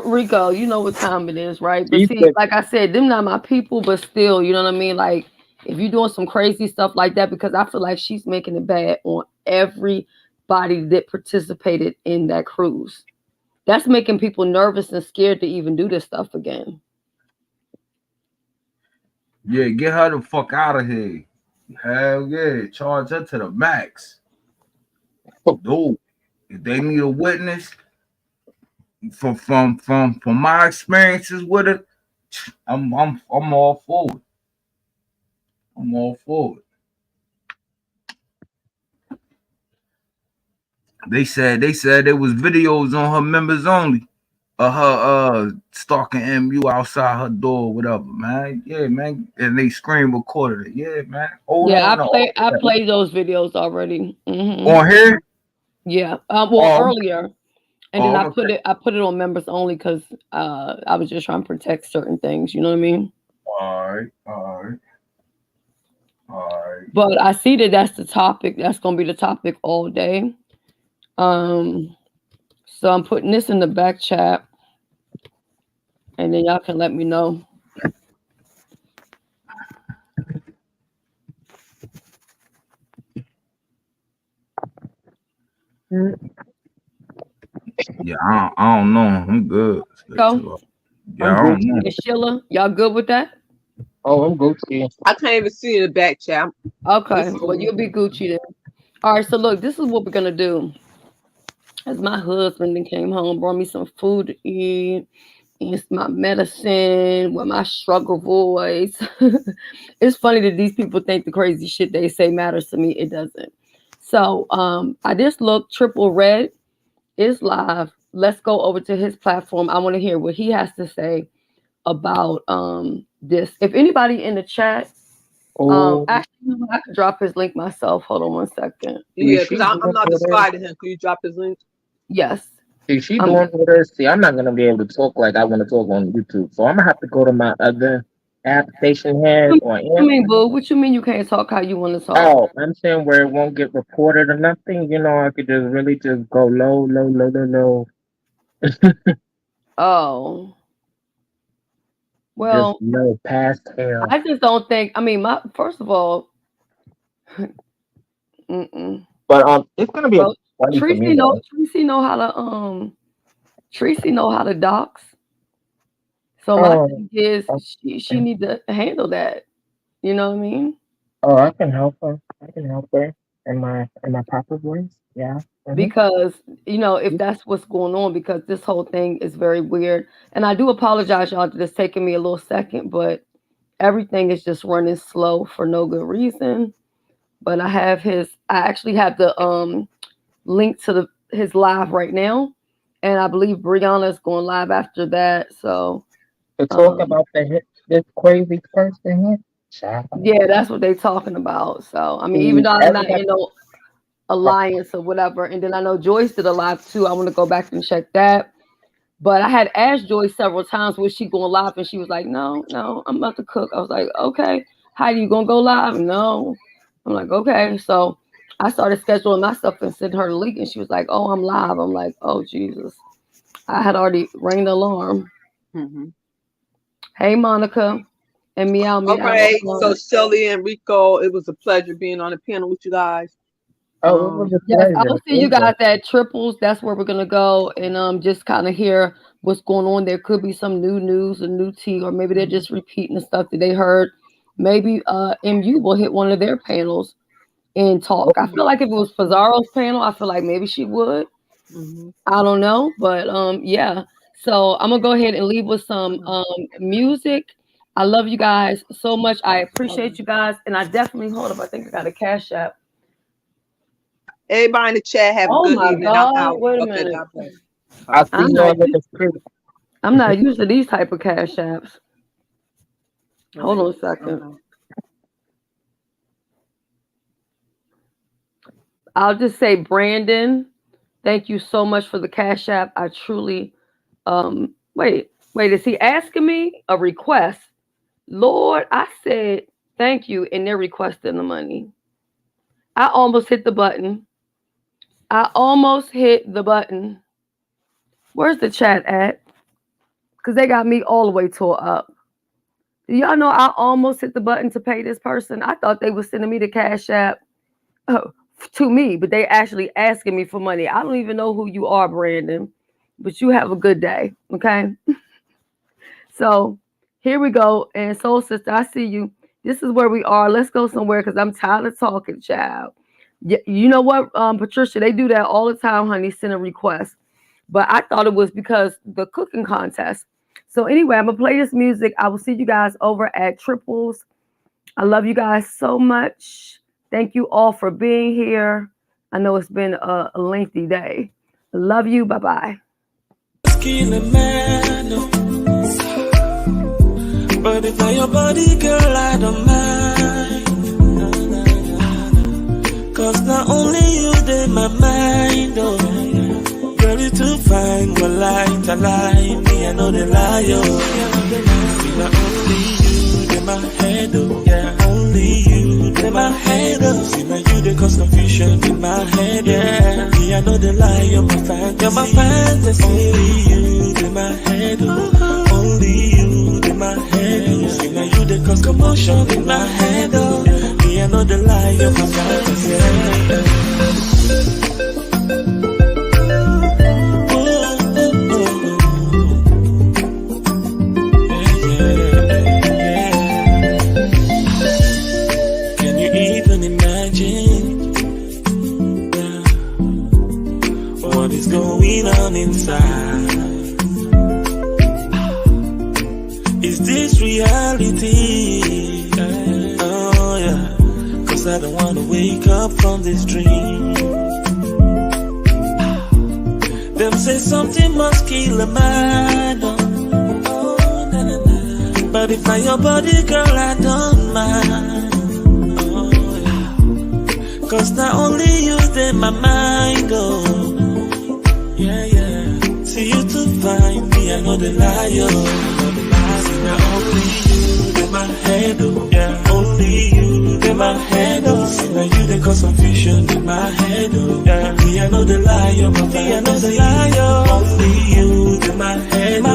Rico, you know what time it is, right? But she see, said, like I said, them not my people, but still, you know what I mean? Like, if you're doing some crazy stuff like that, because I feel like she's making it bad on everybody that participated in that cruise. That's making people nervous and scared to even do this stuff again. Yeah, get her the fuck out of here. Hell yeah. Charge her to the max. Dude, if they need a witness from my experiences with it, I'm all for it. I'm all for it. They said there was videos on her members only of her stalking MU outside her door, whatever, man. Yeah, man. And they screen recorded it. Yeah, man. Hold Yeah, on to all I that. played those videos already. On here? Yeah. Well, Oh, earlier, and then oh, I I'm put it on members only because I was just trying to protect certain things. You know what I mean? All right. But I see that that's the topic. That's gonna be the topic all day. So I'm putting this in the back chat, and then y'all can let me know. Yeah, I don't know. I'm good. Go. Yeah, I don't know. And Sheila, y'all good with that? Oh, I'm Gucci. I can't even see in the back chat. Okay, well you'll be Gucci then. All right, so look, this is what we're gonna do. As my husband then came home, brought me some food to eat. It's my medicine with my struggle voice. It's funny that these people think the crazy shit they say matters to me. It doesn't. So I just looked. Triple Red is live. Let's go over to his platform. I want to hear what he has to say about this. If anybody in the chat, actually I could drop his link myself. Hold on 1 second. Yeah, because I'm not describing him. Can you drop his link? Yes. See, she doing with her. See, I'm not gonna be able to talk like I want to talk on YouTube, so I'm gonna have to go to my other app station here. What you mean, boo? What you mean you can't talk how you want to talk? Oh, I'm saying where it won't get reported or nothing. You know, I could just really just go low. Oh. Well, just low past hell. I just don't think. I mean, first of all, but it's gonna be. Tracy know how to dox. So my thing is she need to handle that. You know what I mean? Oh, I can help her. In my proper voice. Yeah. Mm-hmm. Because if that's what's going on, because this whole thing is very weird. And I do apologize, y'all, that it's taking me a little second, but everything is just running slow for no good reason. But I actually have the link to his live right now, and I believe Brianna's going live after that. So to talk about this crazy person here. Yeah, that's what they're talking about. So I mean, even though I'm not in no alliance or whatever, and then I know Joyce did a live too. I want to go back and check that. But I had asked Joyce several times, was she going live, and she was like, "No, I'm about to cook." I was like, "Okay, Heidi, you gonna go live?" No. I'm like, "Okay." So I started scheduling my stuff and sent her the link, and she was like, "Oh, I'm live." I'm like, "Oh, Jesus." I had already rang the alarm. Mm-hmm. Hey, Monica and Meow Meow. All right, so Shelly and Rico, it was a pleasure being on the panel with you guys. Yes, I'll see you guys at Triples. That's where we're going to go and just kind of hear what's going on. There could be some new news, a new tea, or maybe they're just repeating the stuff that they heard. Maybe MU will hit one of their panels and talk. I feel like if it was Pizarro's panel, I feel like maybe she would. Mm-hmm. I don't know, but yeah. So I'm gonna go ahead and leave with some music. I love you guys so much. I appreciate you guys, and I definitely I think I got a Cash App. Everybody in the chat have a good evening. God, I'm out. wait a minute. I'm not used to these type of Cash Apps. Hold on a second. I'll just say, Brandon, thank you so much for the Cash App. I truly, wait, is he asking me a request? Lord, I said thank you, and they're requesting the money. I almost hit the button. Where's the chat at? Because they got me all the way tore up. Do y'all know I almost hit the button to pay this person? I thought they were sending me the Cash App to me, but they actually asking me for money. I don't even know who you are, Brandon, but you have a good day, okay? So here we go. And Soul Sister, I see you. This is where we are. Let's go somewhere because I'm tired of talking, child. You know what, Patricia, they do that all the time, honey, send a request. But I thought it was because the cooking contest. So anyway, I'm going to play this music. I will see you guys over at Triples. I love you guys so much. Thank you all for being here. I know it's been a lengthy day. I love you. Bye-bye. But if I your body, girl, I don't mind. Cause not only you, they my mind, oh. Girl, you too fine, well, I lie, me, I know they lie, oh. Not only you, my head, oh, yeah. Only you in my head, oh. See now you they cause confusion in my head, yeah. Me, I know the lie, you're my fantasy. You're my fantasy. Only you in my head, oh. Only you in my head, oh. See now you they cause commotion in my head, oh. Me, I know the lie, you're my fantasy, yeah. Inside, is this reality? Oh yeah, 'cause I don't wanna wake up from this dream. Them say something must kill a man, oh, nah, nah, nah. But if I your body, girl, I don't mind. Oh yeah, 'cause not only you in my mind, oh. Yeah, yeah. See you to find me, I know the liar. See now only you in my head, oh. Yeah, only you in my head, oh. See now you they cause confusion in my head, oh. Yeah, me I know the liar, my me I know the liar. Only you in my head,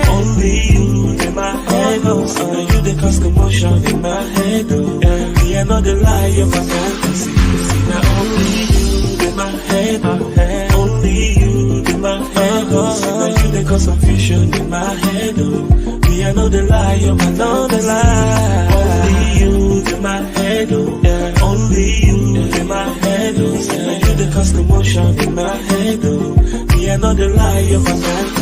only you in my head, oh. See now you they cause commotion in my head, oh. Yeah, me I know the liar, my fantasy. See now only you in my head, only you in my head, oh. See now you they cause confusion in my head, oh. Me I know the lie, I know the lie. Only you in my head, oh. Yeah. Only you in my head, oh. See now you they cause commotion in my head, oh. Me I know the lie, I know.